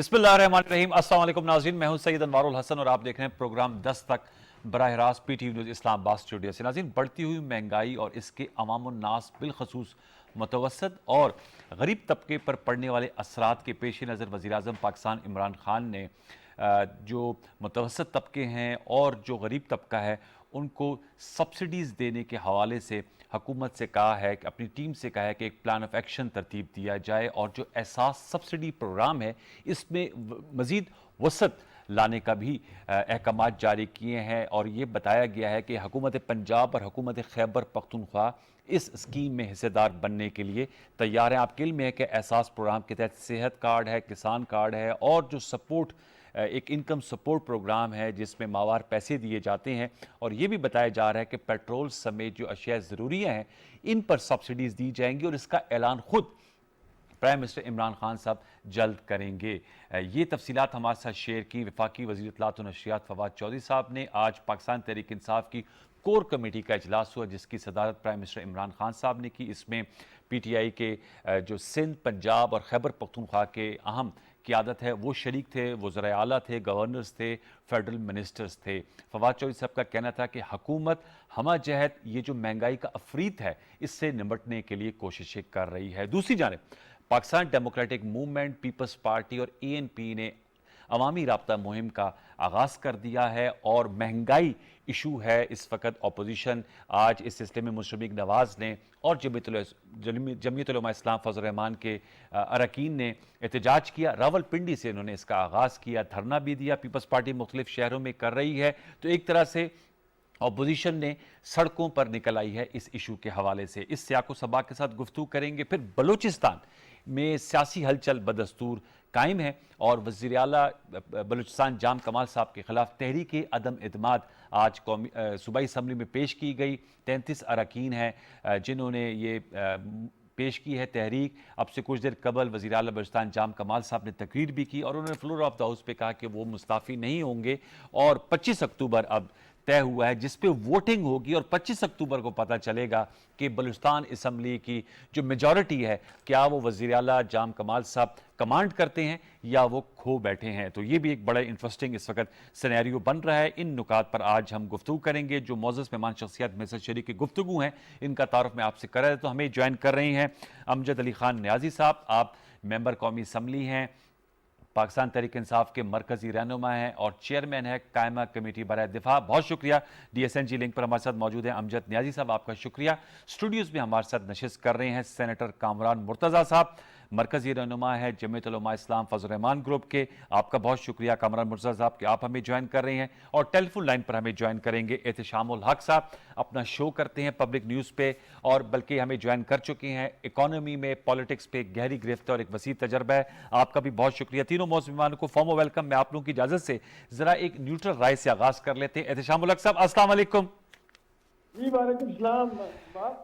बिस्मिल्लाहिर्रहमानिर्रहीम। अस्सलाम वालेकुम नाज़रीन, मैं हूं सैयद अनवारुल हसन और आप देख रहे हैं प्रोग्राम 10 तक बराह रास्त पीटीवी न्यूज़ इस्लामाबाद स्टूडियो से। नाज़रीन, बढ़ती हुई महंगाई और इसके अवामुन्नास बिलखसूस मुतवसत और गरीब तबके पर पड़ने वाले असरात के पेश नज़र वज़ीर-ए-आज़म पाकिस्तान इमरान खान ने जो मुतवसत तबके हैं और जो गरीब तबका है उनको सब्सिडीज़ देने के हवाले से हुकूमत से कहा है कि अपनी टीम से कहा है कि एक प्लान ऑफ एक्शन तरतीब दिया जाए और जो एहसास सब्सिडी प्रोग्राम है इसमें मज़ीद वसत लाने का भी अहकामात जारी किए हैं। और ये बताया गया है कि हुकूमत पंजाब और हुकूमत खैबर पख्तूनख्वा इस स्कीम में हिस्सेदार बनने के लिए तैयार है। आपके इल्म में है कि एहसास प्रोग्राम के तहत सेहत कार्ड है, किसान कार्ड है और जो सपोर्ट एक इनकम सपोर्ट प्रोग्राम है जिसमें माहवार पैसे दिए जाते हैं। और ये भी बताया जा रहा है कि पेट्रोल समेत जो अशिया ज़रूरियाँ हैं इन पर सब्सिडीज़ दी जाएंगी और इसका ऐलान खुद प्राइम मिनिस्टर इमरान खान साहब जल्द करेंगे। ये तफसीलात हमारे साथ शेयर की वफाकी वज़ीर इत्तलात व नशरियात फवाद चौधरी साहब ने। आज पाकिस्तान तहरीक इंसाफ की कोर कमेटी का इजलास हुआ जिसकी सदारत प्राइम मिनिस्टर इमरान खान साहब ने की। इसमें PTI के जो सिंध, पंजाब और खैबर पख्तूनख्वा के अहम क़यादत है वो शरीक थे, वज़राए आला थे, गवर्नर्स थे, फेडरल मिनिस्टर्स थे। फवाद चौधरी साहब का कहना था कि हुकूमत हमा जहत ये जो महंगाई का अफरीत है इससे निपटने के लिए कोशिशें कर रही है। दूसरी जानब Pakistan democratic movement, peoples party और ANP ने अवामी राब्ता मुहिम का आगाज़ कर दिया है और महंगाई इशू है इस वक्त। अपोजिशन आज इस सिलसिले में मुशर्रफ नवाज़ ने और जमीयत उलमा इस्लाम फजल रहमान के अरकान ने एहतजाज किया। रावलपिंडी से इन्होंने इसका आगाज़ किया, धरना भी दिया। पीपल्स पार्टी मुख्तलिफ शहरों में कर रही है। तो एक तरह से अपोजिशन ने सड़कों पर निकल आई है इस इशू के हवाले से। इस सियाको सबा के साथ गुफ्तगू करेंगे। फिर बलूचिस्तान में सियासी हलचल बदस्तूर कायम है और वज़ीर आला बलूचिस्तान जाम कमाल साहब के खिलाफ तहरीक अदम एतमाद आज सूबाई असम्बली में पेश की गई। 33 अरकान हैं जिन्होंने ये पेश की है तहरीक। अब से कुछ देर कबल वज़ीर आला बलूचिस्तान जाम कमाल साहब ने तकरीर भी की और उन्होंने फ्लोर ऑफ द हाउस पे कहा कि वो मुस्ताफ़ी नहीं होंगे और 25 अक्टूबर अब तय हुआ है जिस पे वोटिंग होगी और 25 अक्टूबर को पता चलेगा कि बलूचिस्तान असम्बली की जो मेजॉरिटी है क्या वो वज़ीर आला जाम कमाल साहब कमांड करते हैं या वो खो बैठे हैं। तो ये भी एक बड़ा इंटरेस्टिंग इस वक्त सिनेरियो बन रहा है। इन नुकात पर आज हम गुफ्तगू करेंगे। जो मोअज़्ज़ज़ मेहमान शख्सियत में से शरीक गुफ्तगू हैं इनका तारुफ मैं आपसे कर रहा तो हमें ज्वाइन कर रही हैं अमजद अली खान न्याजी साहब। आप मेंबर कौमी असम्बली हैं, पाकिस्तान तहरीक इंसाफ के मरकजी रहनुमा हैं और चेयरमैन है कायमा कमेटी बराए दिफा। बहुत शुक्रिया। DSNG लिंक पर हमारे साथ मौजूद हैं अमजद न्याजी साहब, आपका शुक्रिया। स्टूडियोज़ में हमारे साथ नशिस्त कर रहे हैं सेनेटर कामरान मुर्तज़ा साहब, मरकजी रहनुमा है जमीयत उलमा इस्लाम फजल रहमान ग्रुप के। आपका बहुत शुक्रिया कामरान मुर्तज़ा साहब कि आप हमें ज्वाइन कर रहे हैं। और टेलीफोन लाइन पर हमें ज्वाइन करेंगे एहतशामुल हक साहब, अपना शो करते हैं पब्लिक न्यूज़ पे और बल्कि हमें ज्वाइन कर चुके हैं। इकॉनमी में पॉलिटिक्स पे गहरी गिरफ्त और एक वसी तजर्बा है। आपका भी बहुत शुक्रिया। तीनों मौजूद मेहमानों को फॉर्म वेलकम। मैं आप लोगों की इजाज़त से ज़रा एक न्यूट्रल राय से आगाज़ कर लेते हैं। एहतशामुल हक साहब, अस्सलाम वालेकुम। जी वालेकुम सलाम।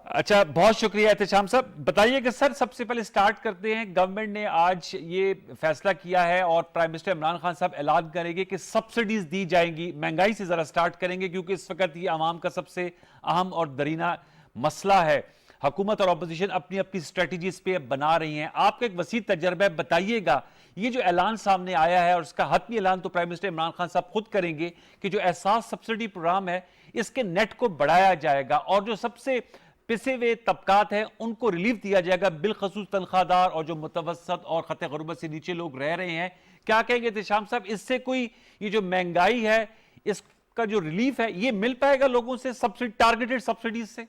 अच्छा, बहुत शुक्रिया एहतशाम साहब। बताइए कि सर सबसे पहले स्टार्ट करते हैं। गवर्नमेंट ने आज ये फैसला किया है और प्राइम मिनिस्टर इमरान खान साहब ऐलान करेंगे कि सब्सिडीज दी जाएंगी। महंगाई से जरा स्टार्ट करेंगे क्योंकि इस वक्त ये आवाम का सबसे अहम और दरीना मसला है। हुकूमत और अपोजिशन अपनी अपनी स्ट्रेटजीज पे बना रही हैं। आपका एक वसी तजर्बा बताइएगा, ये जो ऐलान सामने आया है और इसका हतमी ऐलान तो प्राइम मिनिस्टर इमरान खान साहब खुद करेंगे कि जो एहसास सब्सिडी प्रोग्राम है इसके नेट को बढ़ाया जाएगा और जो सबसे पिसे हुए तबकात हैं उनको रिलीफ दिया जाएगा, बिलखसूस तनख्वाहदार और जो मुतवसत और खत गुर्बत से नीचे लोग रह रहे हैं। क्या कहेंगे एहतशाम साहब, इससे कोई ये जो महंगाई है इसका जो रिलीफ है ये मिल पाएगा लोगों से सब्सिडी, टारगेटेड सब्सिडीज से?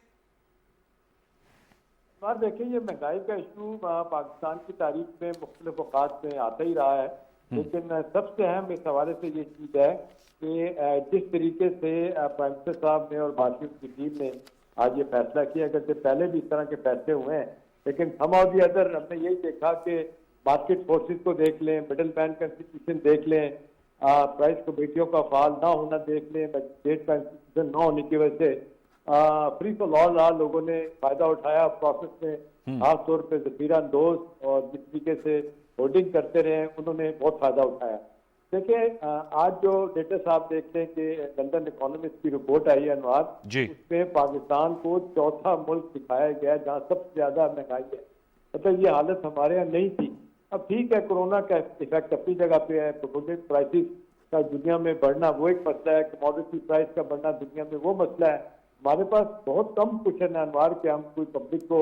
बात देखिए, ये महंगाई का इशू पाकिस्तान की तारीख में मुख्तलिफ औकात में आता ही रहा है, लेकिन सबसे अहम इस हवाले से ये चीज़ है कि जिस तरीके से प्राइम मिनिस्टर साहब ने और भारतीय की टीम ने आज ये फैसला किया, अगर से पहले भी इस तरह के फैसले हुए हैं, लेकिन सम ऑफ दी अदर हमने यही देखा कि मार्केट फोर्सेस को देख लें, मिडिल मैन का इंस्टीट्यूशन देख लें, प्राइस कमेटियों का फाल ना होना देख लें, मजिस्ट्रेट का इंस्टीट्यूशन ना होने की वजह से फ्री फॉर ऑल लोगों ने फायदा उठाया प्रोसेस में। खासतौर पर जफीरा अंदोज और जिस तरीके से होर्डिंग करते रहे उन्होंने बहुत फायदा उठाया। देखिए, आज जो डेटा साहब देखते हैं कि लंदन इकोनॉमिस्ट की रिपोर्ट आई है अनवार, उसमें पाकिस्तान को चौथा मुल्क दिखाया गया जहाँ सबसे ज्यादा महंगाई है। मतलब ये हालत हमारे यहाँ नहीं थी। अब ठीक है, कोरोना का इफेक्ट अपनी जगह पे है, पेट्रोलियम प्राइसेस का दुनिया में बढ़ना वो एक मसला है, कमोडिटी प्राइस का बढ़ना दुनिया में वो मसला है। हमारे पास बहुत कम कुशन है अनवार के हम कोई पब्लिक को,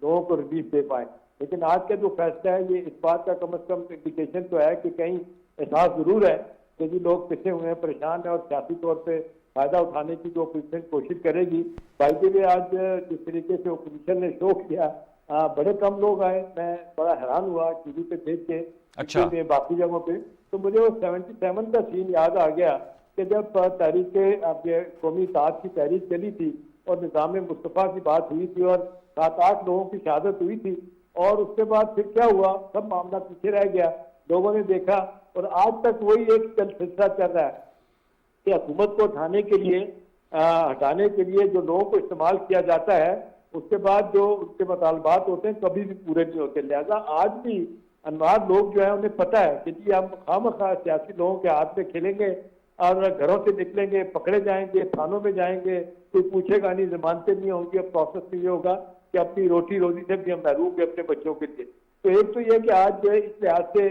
लोगों को रिलीफ दे पाए। लेकिन आज का जो फैसला है ये इस बात का कम से कम इंडिकेशन तो है कि कहीं एहसास जरूर है कि जी लोग पिछे हुए हैं, परेशान है, और सियासी तौर पे फायदा उठाने की जो अपोजिशन कोशिश करेगी। बाई वे आज जिस तरीके से अपोजिशन ने शो किया, बड़े कम लोग आए, मैं बड़ा हैरान हुआ टीवी पे देख के, अच्छा। में बाकी जगहों पे। तो मुझे वो 77 का सीन याद आ गया कि जब तहरीक ये कौमी इत्तेहाद की तहरीक चली थी और निज़ाम मुस्तफ़ा की बात हुई थी और 7-8 लोगों की शहादत हुई थी, और उसके बाद फिर क्या हुआ, सब मामला पीछे रह गया। लोगों ने देखा और आज तक वही एक सिलसिला चल रहा है कि हुकूमत को हटाने के लिए जो लोगों को इस्तेमाल किया जाता है, उसके बाद जो उनके मुतालबात होते हैं कभी भी पूरे नहीं होते। लिहाजा आज भी अनवार लोग जो है उन्हें पता है कि जी हम खामखा सियासी लोगों के हाथ में खेलेंगे और घरों से निकलेंगे, पकड़े जाएंगे, थानों में जाएंगे, कोई पूछेगा नहीं, जमानतें नहीं होंगी। अब प्रोसेस में ये होगा कि अपनी रोटी रोजी से भी हम महरूम है अपने बच्चों के लिए। तो एक तो ये कि आज जो है इस लिहाज से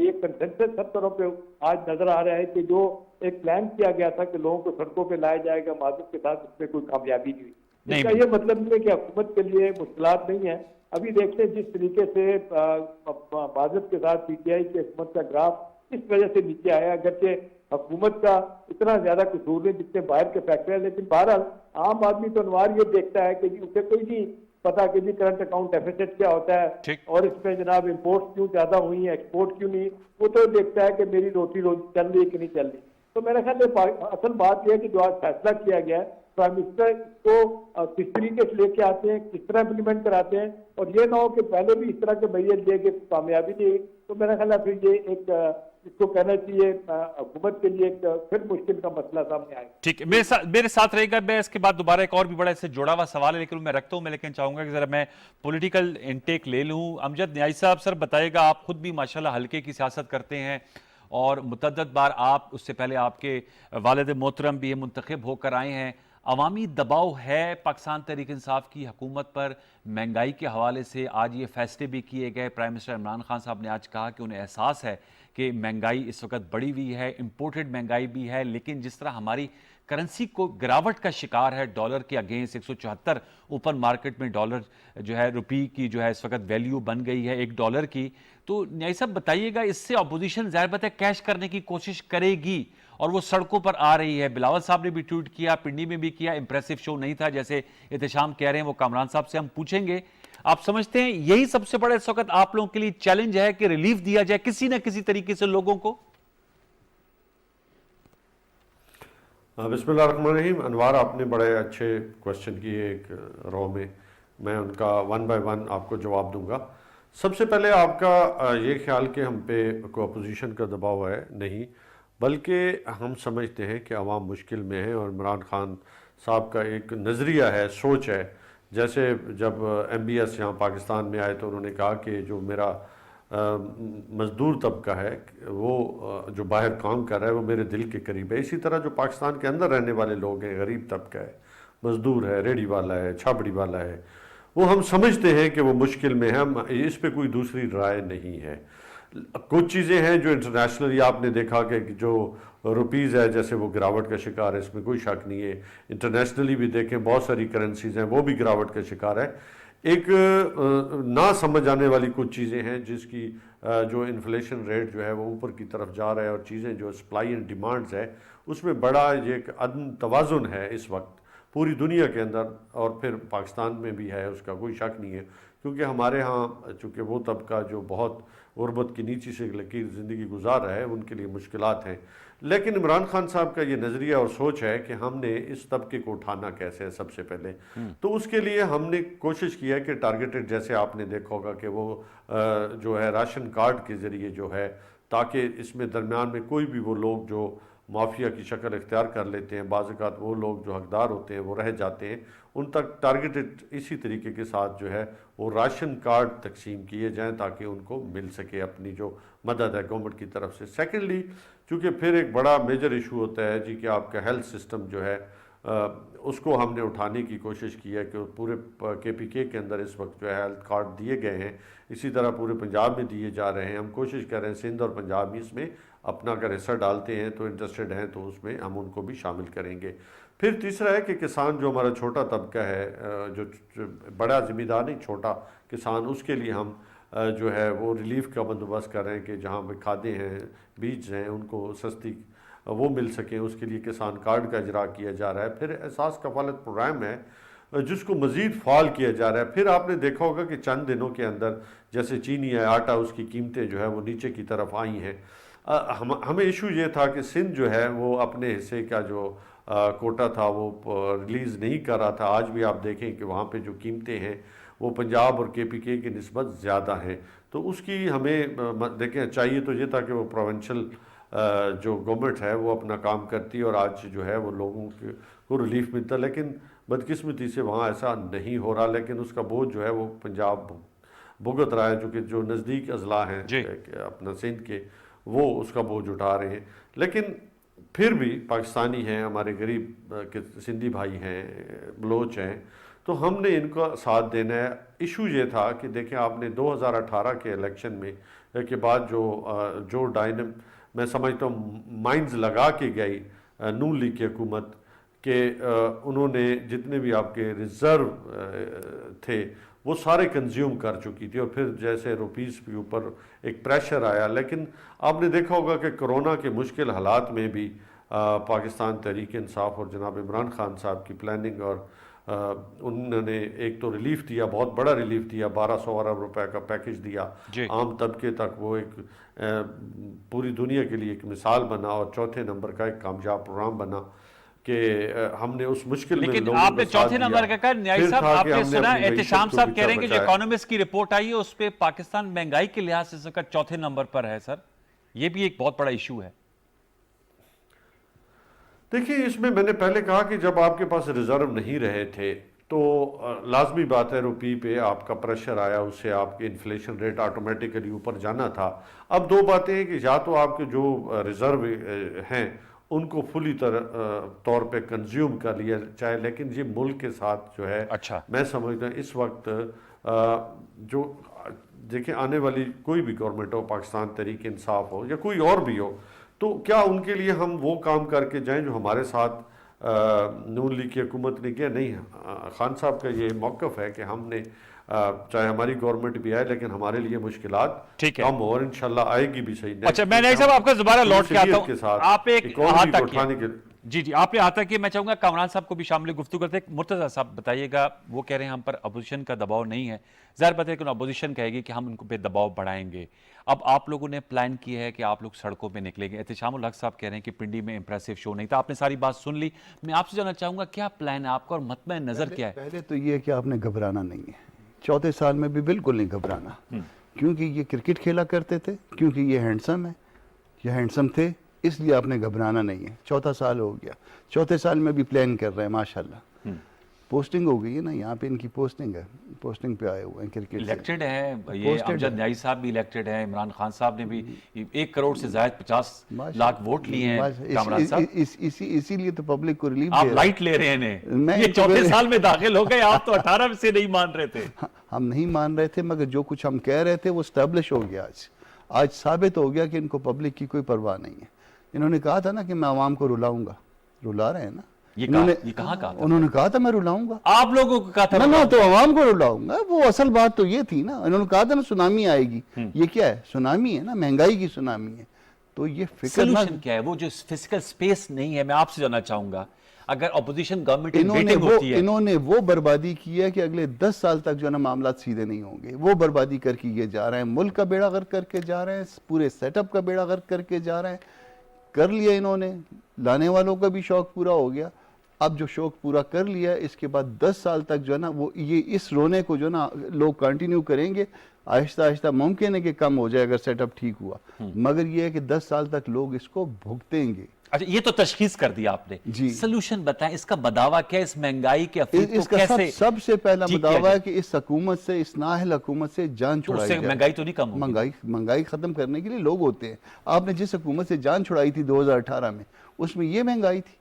एक कंसेंसस सब तरह पे आज नजर आ रहा है कि जो एक प्लान किया गया था कि लोगों को सड़कों पे लाया जाएगा मादक के साथ, उसमें कोई कामयाबी नहीं हुई। नहीं इसका ये मतलब नहीं है कि हुकूमत के लिए मुश्किलात नहीं है। अभी देखते हैं जिस तरीके से भाजपा के साथ पीटीआई की हुकूमत का ग्राफ इस वजह से नीचे आया, अगरचे हुकूमत का इतना ज्यादा कसूर नहीं जितने बाहर के फैक्टर है, लेकिन बहरहाल आम आदमी तो अनवार ये देखता है कि जी उसे कोई नहीं पता कि जी करंट अकाउंट डेफिसिट क्या होता है और इसमें जनाब इम्पोर्ट क्यों ज्यादा हुई है, एक्सपोर्ट क्यों नहीं। वो तो देखता है कि मेरी रोटी रोजी चल रही है कि नहीं चल रही। तो मेरे ख्याल में असल बात यह है कि जो आज फैसला किया गया है, प्राइम मिनिस्टर को किस तरीके से लेके आते हैं, किस तरह इम्प्लीमेंट कराते हैं, और ये ना हो कि पहले भी इस तरह के बैरियर दिए कि कामयाबी नहीं। तो मेरा ख्याल है फिर ये एक इसको कहना चाहिए हुकूमत के लिए एक फिर मुश्किल का मसला सामने आएगा। ठीक है, मेरे साथ रहेगा। मैं इसके बाद दोबारा एक और भी बड़ा इससे जुड़ा हुआ सवाल है, लेकिन मैं रखता हूं। मैं लेकिन चाहूंगा कि जरा मैं पॉलिटिकल इनटेक ले लूं। अमजद न्याई साहब, सर बताइएगा, आप खुद भी माशाल्लाह हल्के की सियासत करते हैं और मुतअद्दिद बार आप, उससे पहले आपके वालिद मोहतरम भी मुंतखब होकर आए हैं। अवामी दबाव है पाकिस्तान तहरीक इंसाफ की हुकूमत पर महंगाई के हवाले से। आज ये फैसले भी किए गए। प्राइम मिनिस्टर इमरान खान साहब ने आज कहा कि उन्हें एहसास है कि महंगाई इस वक्त बढ़ी हुई है, इंपोर्टेड महंगाई भी है, लेकिन जिस तरह हमारी करेंसी को गिरावट का शिकार है, डॉलर के अगेंस्ट 174 ओपन मार्केट में डॉलर जो है, रुपी की जो है इस वक्त वैल्यू बन गई है $1 की। तो न्याय साहब बताइएगा, इससे अपोजिशन ज़ाहिर बात है कैश करने की कोशिश करेगी और वो सड़कों पर आ रही है। बिलावल साहब ने भी ट्वीट किया, पिंडी में भी किया। इंप्रेसिव शो नहीं था जैसे एहतशाम कह रहे हैं, वो कामरान साहब से हम पूछेंगे। आप समझते हैं यही सबसे बड़ा इस वक्त आप लोगों के लिए चैलेंज है कि रिलीफ दिया जाए किसी ना किसी तरीके से लोगों को? बिस्मिल्लाहिर्रहमानिर्रहीम। अनवार, आपने बड़े अच्छे क्वेश्चन किए एक रो में, मैं उनका वन बाय वन आपको जवाब दूंगा। सबसे पहले आपका ये ख्याल कि हम पे कोई अपोजिशन का दबाव है, नहीं, बल्कि हम समझते हैं कि अवाम मुश्किल में है और इमरान खान साहब का एक नज़रिया है, सोच है। जैसे जब MBS यहाँ पाकिस्तान में आए तो उन्होंने कहा कि जो मेरा मज़दूर तबका है वो जो बाहर काम कर रहा है वो मेरे दिल के करीब है। इसी तरह जो पाकिस्तान के अंदर रहने वाले लोग हैं, गरीब तबका है, मज़दूर है, रेडी वाला है, छाबड़ी वाला है, वो हम समझते हैं कि वो मुश्किल में है। हम इस पे कोई दूसरी राय नहीं है। कुछ चीज़ें हैं जो इंटरनेशनली आपने देखा कि जो रुपीज़ है जैसे वो गिरावट का शिकार है, इसमें कोई शक नहीं है। इंटरनेशनली भी देखें बहुत सारी करेंसीज हैं वो भी गिरावट का शिकार है। एक ना समझ आने वाली कुछ चीज़ें हैं जिसकी जो इन्फ्लेशन रेट जो है वो ऊपर की तरफ जा रहा है और चीज़ें जो सप्लाई एंड डिमांड्स है उसमें बड़ा ये एक अदम तवाज़ुन है इस वक्त पूरी दुनिया के अंदर, और फिर पाकिस्तान में भी है, उसका कोई शक नहीं है। क्योंकि हमारे यहाँ चूँकि वो तबका जो बहुत गुरबत की नीची से लकीर ज़िंदगी गुजार रहा है उनके लिए मुश्किलात हैं। लेकिन इमरान खान साहब का ये नज़रिया और सोच है कि हमने इस तबके को उठाना कैसे है सबसे पहले। तो उसके लिए हमने कोशिश की है कि टारगेटेड, जैसे आपने देखा होगा कि वो जो है राशन कार्ड के ज़रिए जो है, ताकि इसमें दरमियान में कोई भी वो लोग जो माफिया की शक्ल इख्तियार कर लेते हैं, बाज़-औक़ात वो लोग जो हकदार होते हैं वो रह जाते हैं, उन तक टारगेटेड इसी तरीके के साथ जो है वो राशन कार्ड तकसीम किए जाएं ताकि उनको मिल सके अपनी जो मदद है गवर्नमेंट की तरफ से। सेकेंडली, चूँकि फिर एक बड़ा मेजर इशू होता है जी कि आपका हेल्थ सिस्टम जो है उसको हमने उठाने की कोशिश की है कि पूरे KPK के अंदर इस वक्त जो है हेल्थ कार्ड दिए गए हैं, इसी तरह पूरे पंजाब में दिए जा रहे हैं। हम कोशिश कर रहे हैं सिंध और पंजाब में इसमें अपना अगर हिस्सा डालते हैं तो इंटरेस्टेड हैं तो उसमें हम उनको भी शामिल करेंगे। फिर तीसरा है कि किसान जो हमारा छोटा तबका है, जो बड़ा ज़िम्मेदार नहीं, छोटा किसान, उसके लिए हम जो है वो रिलीफ का बंदोबस्त कर रहे हैं कि जहाँ पे खादें हैं, बीज हैं, उनको सस्ती वो मिल सके, उसके लिए किसान कार्ड का इजरा किया जा रहा है। फिर एहसास कफालत प्रोग्राम है जिसको मज़ीद फाल किया जा रहा है। फिर आपने देखा होगा कि चंद दिनों के अंदर जैसे चीनी है, आटा, उसकी कीमतें जो है वो नीचे की तरफ आई हैं। हमें इशू ये था कि सिंध जो है वो अपने हिस्से का जो कोटा था वो रिलीज़ नहीं कर रहा था। आज भी आप देखें कि वहाँ पे जो कीमतें हैं वो पंजाब और KPK की निस्बत ज़्यादा हैं, तो उसकी हमें देखें चाहिए तो ये था कि वो प्रोविंशियल जो गवर्नमेंट है वो अपना काम करती है और आज जो है वो लोगों को रिलीफ मिलता, लेकिन बदकिस्मती से वहाँ ऐसा नहीं हो रहा। लेकिन उसका बोझ जो है वो पंजाब भुगत रहा है, चूँकि जो नज़दीक अजला हैं अपना सिंध के, वो उसका बोझ उठा रहे हैं। लेकिन फिर भी पाकिस्तानी हैं, हमारे गरीब के सिंधी भाई हैं, बलोच हैं, तो हमने इनका साथ देना है। इशू ये था कि देखें आपने 2018 के इलेक्शन में के बाद जो डायनम मैं समझता हूँ माइंस लगा के गई नून लीग की हुकूमत के, उन्होंने जितने भी आपके रिज़र्व थे वो सारे कंज्यूम कर चुकी थी, और फिर जैसे रुपीस के ऊपर एक प्रेशर आया। लेकिन आपने देखा होगा कि कोरोना के मुश्किल हालात में भी पाकिस्तान तहरीक इंसाफ और जनाब इमरान खान साहब की प्लानिंग और उन्होंने एक तो रिलीफ दिया, बहुत बड़ा रिलीफ दिया, 1200 अरब रुपए का पैकेज दिया आम तबके तक। वो एक पूरी दुनिया के लिए एक मिसाल बना और चौथे नंबर का एक कामयाब प्रोग्राम बना कि हमने उस मुश्किल में लेकिन लोगों आपने चौथे नंबर का कहा, न्याय साहब आपने सुना एहतिशाम साहब कह रहे हैं कि जो इकोनॉमिस्ट की रिपोर्ट आई है उस पे पाकिस्तान महंगाई के लिहाज से इसका चौथे नंबर पर है। सर ये भी एक बहुत बड़ा इशू है। देखिए इसमें मैंने पहले कहा कि जब आपके पास रिजर्व नहीं रहे थे तो लाजमी बात है रुपये पे आपका प्रेशर आया, उससे आपके इन्फ्लेशन रेट ऑटोमेटिकली ऊपर जाना था। अब दो बातें हैं कि या तो आपके जो रिजर्व हैं उनको फुली तौर पे कंज्यूम कर लिया जाए, लेकिन ये मुल्क के साथ जो है मैं समझता हूँ इस वक्त जो देखिए आने वाली कोई भी गवर्नमेंट हो, पाकिस्तान तहरीक इंसाफ हो या कोई और भी हो, तो क्या उनके लिए हम वो काम करके जाएं जो हमारे साथ नून लीग की हुकूमत ने किया? नहीं। खान साहब का ये मौक़िफ़ है कि हमने चाहे हमारी गवर्नमेंट भी आए लेकिन हमारे लिए मुश्किलात कम हो और इंशाल्लाह आएगी भी सही। अच्छा मैं नहीं साहब आपका दोबारा लौट के आता हूं, आप एक जी आपने आता कि मैं चाहूंगा कामरान साहब को भी शामिल गुफ्तगू करते हैं। मुर्तज़ा साहब बताइएगा, वो कह रहे हैं हम पर अपोजिशन का दबाव नहीं है, ज़ाहिर बात है कि अपोजिशन कहेगी कि हम उनको पे दबाव बढ़ाएंगे। अब आप लोगों ने प्लान किया है कि आप लोग सड़कों पे निकलेंगे। एहतिशामुल हक साहब कह रहे हैं कि पिंडी में इंप्रेसिव शो नहीं था। आपने सारी बात सुन ली, मैं आपसे जानना चाहूंगा क्या प्लान है आपका और मतमय नजर क्या है? पहले तो ये कि आपने घबराना नहीं है, चौथे साल में भी बिल्कुल नहीं घबराना, क्योंकि ये क्रिकेट खेला करते थे, क्योंकि ये हैंडसम है, ये हैंडसम थे, इसलिए आपने घबराना नहीं है। चौथा साल हो गया, चौथे साल में भी प्लान कर रहे हैं माशाल्लाह। पोस्टिंग हो गई है ना, यहाँ पे इनकी पोस्टिंग है, पोस्टिंग पे आए हुए हैं क्रिकेट। इलेक्टेड है ये अमजद न्याई साहब भी इलेक्टेड है, इमरान खान साहब ने भी 1 करोड़ से ज्यादा 50 लाख वोट लिए हैं। कामरान साहब इसीलिए तो पब्लिक को रिलीफ आप लाइट ले रहे हैं, ये चौथे साल में दाखिल हो गए, आप तो 18 से नहीं मान रहे थे। हम नहीं मान रहे थे, मगर जो कुछ हम कह रहे थे वो स्टैब्लिश हो गया। आज साबित हो गया कि इनको पब्लिक की कोई परवाह नहीं है। इन्होंने कहा था ना कि मैं आवाम को रुलाऊंगा, रुला रहे हैं ना। ये कहा था? उन्होंने कहा था मैं रुलाऊंगा, आप लोगों को कहा था ना, तो आवाम को रुलाऊंगा। वो असल बात तो ये थी ना, इन्होंने कहा था ना सुनामी आएगी, ये क्या है? सुनामी है ना, महंगाई की सुनामी है। तो ये फिक्र क्या है? वो जो फिजिकल स्पेस नहीं है, मैं आपसे जानना चाहूंगा। अगर ऑपोजिशन गवर्नमेंट इन्होंने वो बर्बादी की है कि अगले 10 साल तक जो है ना मामला सीधे नहीं होंगे। वो बर्बादी करके ये जा रहे हैं, मुल्क का बेड़ा गर्क करके जा रहे हैं, पूरे सेटअप का बेड़ा गर्क करके जा रहे हैं। कर लिया इन्होंने, लाने वालों का भी शौक पूरा हो गया। अब जो शौक पूरा कर लिया, इसके बाद 10 साल तक जो है ना वो ये इस रोने को जो ना लोग कंटिन्यू करेंगे। आहिस्ता आहिस्ता मुमकिन है कि कम हो जाए अगर सेटअप ठीक हुआ, मगर ये है कि 10 साल तक लोग इसको भुगतेंगे। अच्छा ये तो तशखीस कर दिया आपने जी। सोल्यूशन बताएं, इसका बदावा क्या, इस महंगाई के इसका कैसे? सबसे पहला बदावा है कि इस हुकूमत से, इस नाअहल हुकूमत से जान छुड़ाई जाए। महंगाई तो नहीं कम होगी। महंगाई खत्म करने के लिए लोग होते हैं। आपने जिस हुकूमत से जान छुड़ाई थी 2018 में, उसमें ये महंगाई थी,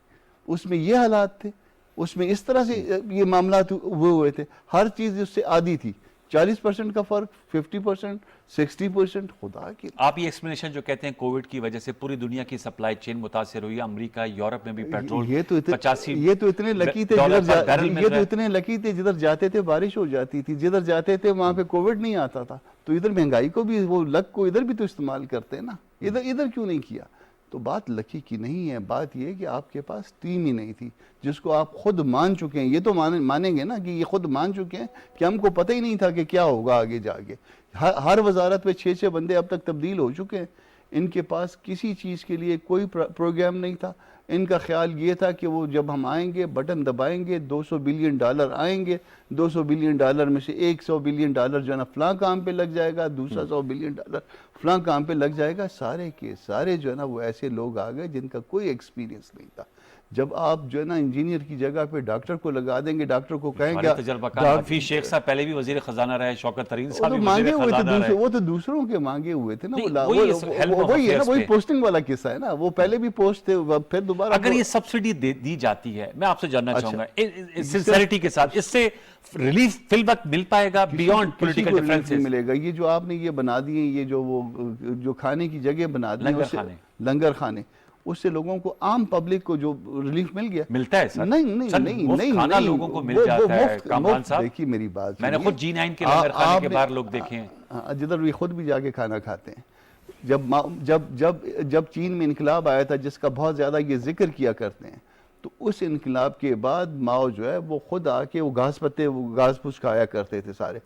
उसमें ये हालात थे, उसमें इस तरह से ये मामला हुए थे, हर चीज उससे आधी थी। 40% का फर्क, 50%, 60%, खुदा की। आप ये एक्सप्लेनेशन जो कहते हैं कोविड की वजह से पूरी दुनिया की सप्लाई चेन मुतासिर हुई, अमेरिका यूरोप में भी पेट्रोल ये तो 85 लकी थे डॉलर जिधर पर बैरल मिल ये रहा तो है। इतने लकी थे जिधर जाते थे बारिश हो जाती थी, जिधर जाते थे वहां पे कोविड नहीं आता था। तो इधर महंगाई को भी, वो लक को इधर भी तो इस्तेमाल करते हैं ना, इधर इधर क्यों नहीं किया? तो बात लकी की नहीं है, बात यह कि आपके पास टीम ही नहीं थी, जिसको आप खुद मान चुके हैं। ये तो मानेंगे ना कि ये खुद मान चुके हैं कि हमको पता ही नहीं था कि क्या होगा आगे जाके। हर वजारत पे 6-6 बंदे अब तक तब्दील हो चुके हैं। इनके पास किसी चीज़ के लिए कोई प्रोग्राम नहीं था। इनका ख्याल ये था कि वो जब हम आएंगे बटन दबाएंगे, $200 बिलियन आएंगे, $200 बिलियन में से $100 बिलियन जो है ना फलां काम पे लग जाएगा, दूसरा $100 बिलियन फलां काम पे लग जाएगा। सारे के सारे जो है ना वो ऐसे लोग आ गए जिनका कोई एक्सपीरियंस नहीं था। जब आप जो है ना इंजीनियर की जगह पे डॉक्टर को लगा देंगे, डॉक्टर को कहेंगे तजर्बाकार हफीज शेख साहब पहले भी वजीर खजाना रहे, शौकत तरीन साहब तो भी मांगे वजीर हुए थे, खजाना रहे। वो तो दूसरों के मांगे हुए थे ना। नहीं, वो वही इस helm of वही है ना, affairs वही पे। पोस्टिंग वाला किस्सा है ना। वो पहले भी पोस्ट थे, फिर दोबारा अगर ये सब्सिडी दी जाती है, मैं आपसे जानना अच्छा। चाहूंगा सिंसियरिटी के साथ, इससे रिलीफ फिल वक्त मिल पाएगा बियॉन्ड किसी पॉलिटिकल को relief नहीं डिफरेंसेस? मिलेगा। ये जो आपने ये बना दिए, ये जो खाने की जगह बना दी, लंगर खाने। लंगर खाने, उससे लोगों को, आम पब्लिक को जो रिलीफ मिल गया। मिलता है सर? नहीं नहीं सर, नहीं मुफ्त नहीं खाना नहीं, लोगों को मिल वो जाता है मुफ्त- कामरान मुफ्त- साहब। देखिए मेरी बात मैंने सुनिए। खुद G9 के लंगर खाने के आपने- बाहर लोग देखे हैं। जिधर भी खुद भी जाके खाना खाते हैं। जब चीन में इनकलाब आया था, जिसका बहुत ज्यादा ये जिक्र किया करते हैं, तो उस इनकलाब के बाद माओ जो है वो खुद आके वो घास फूस खाया करते थे सारे।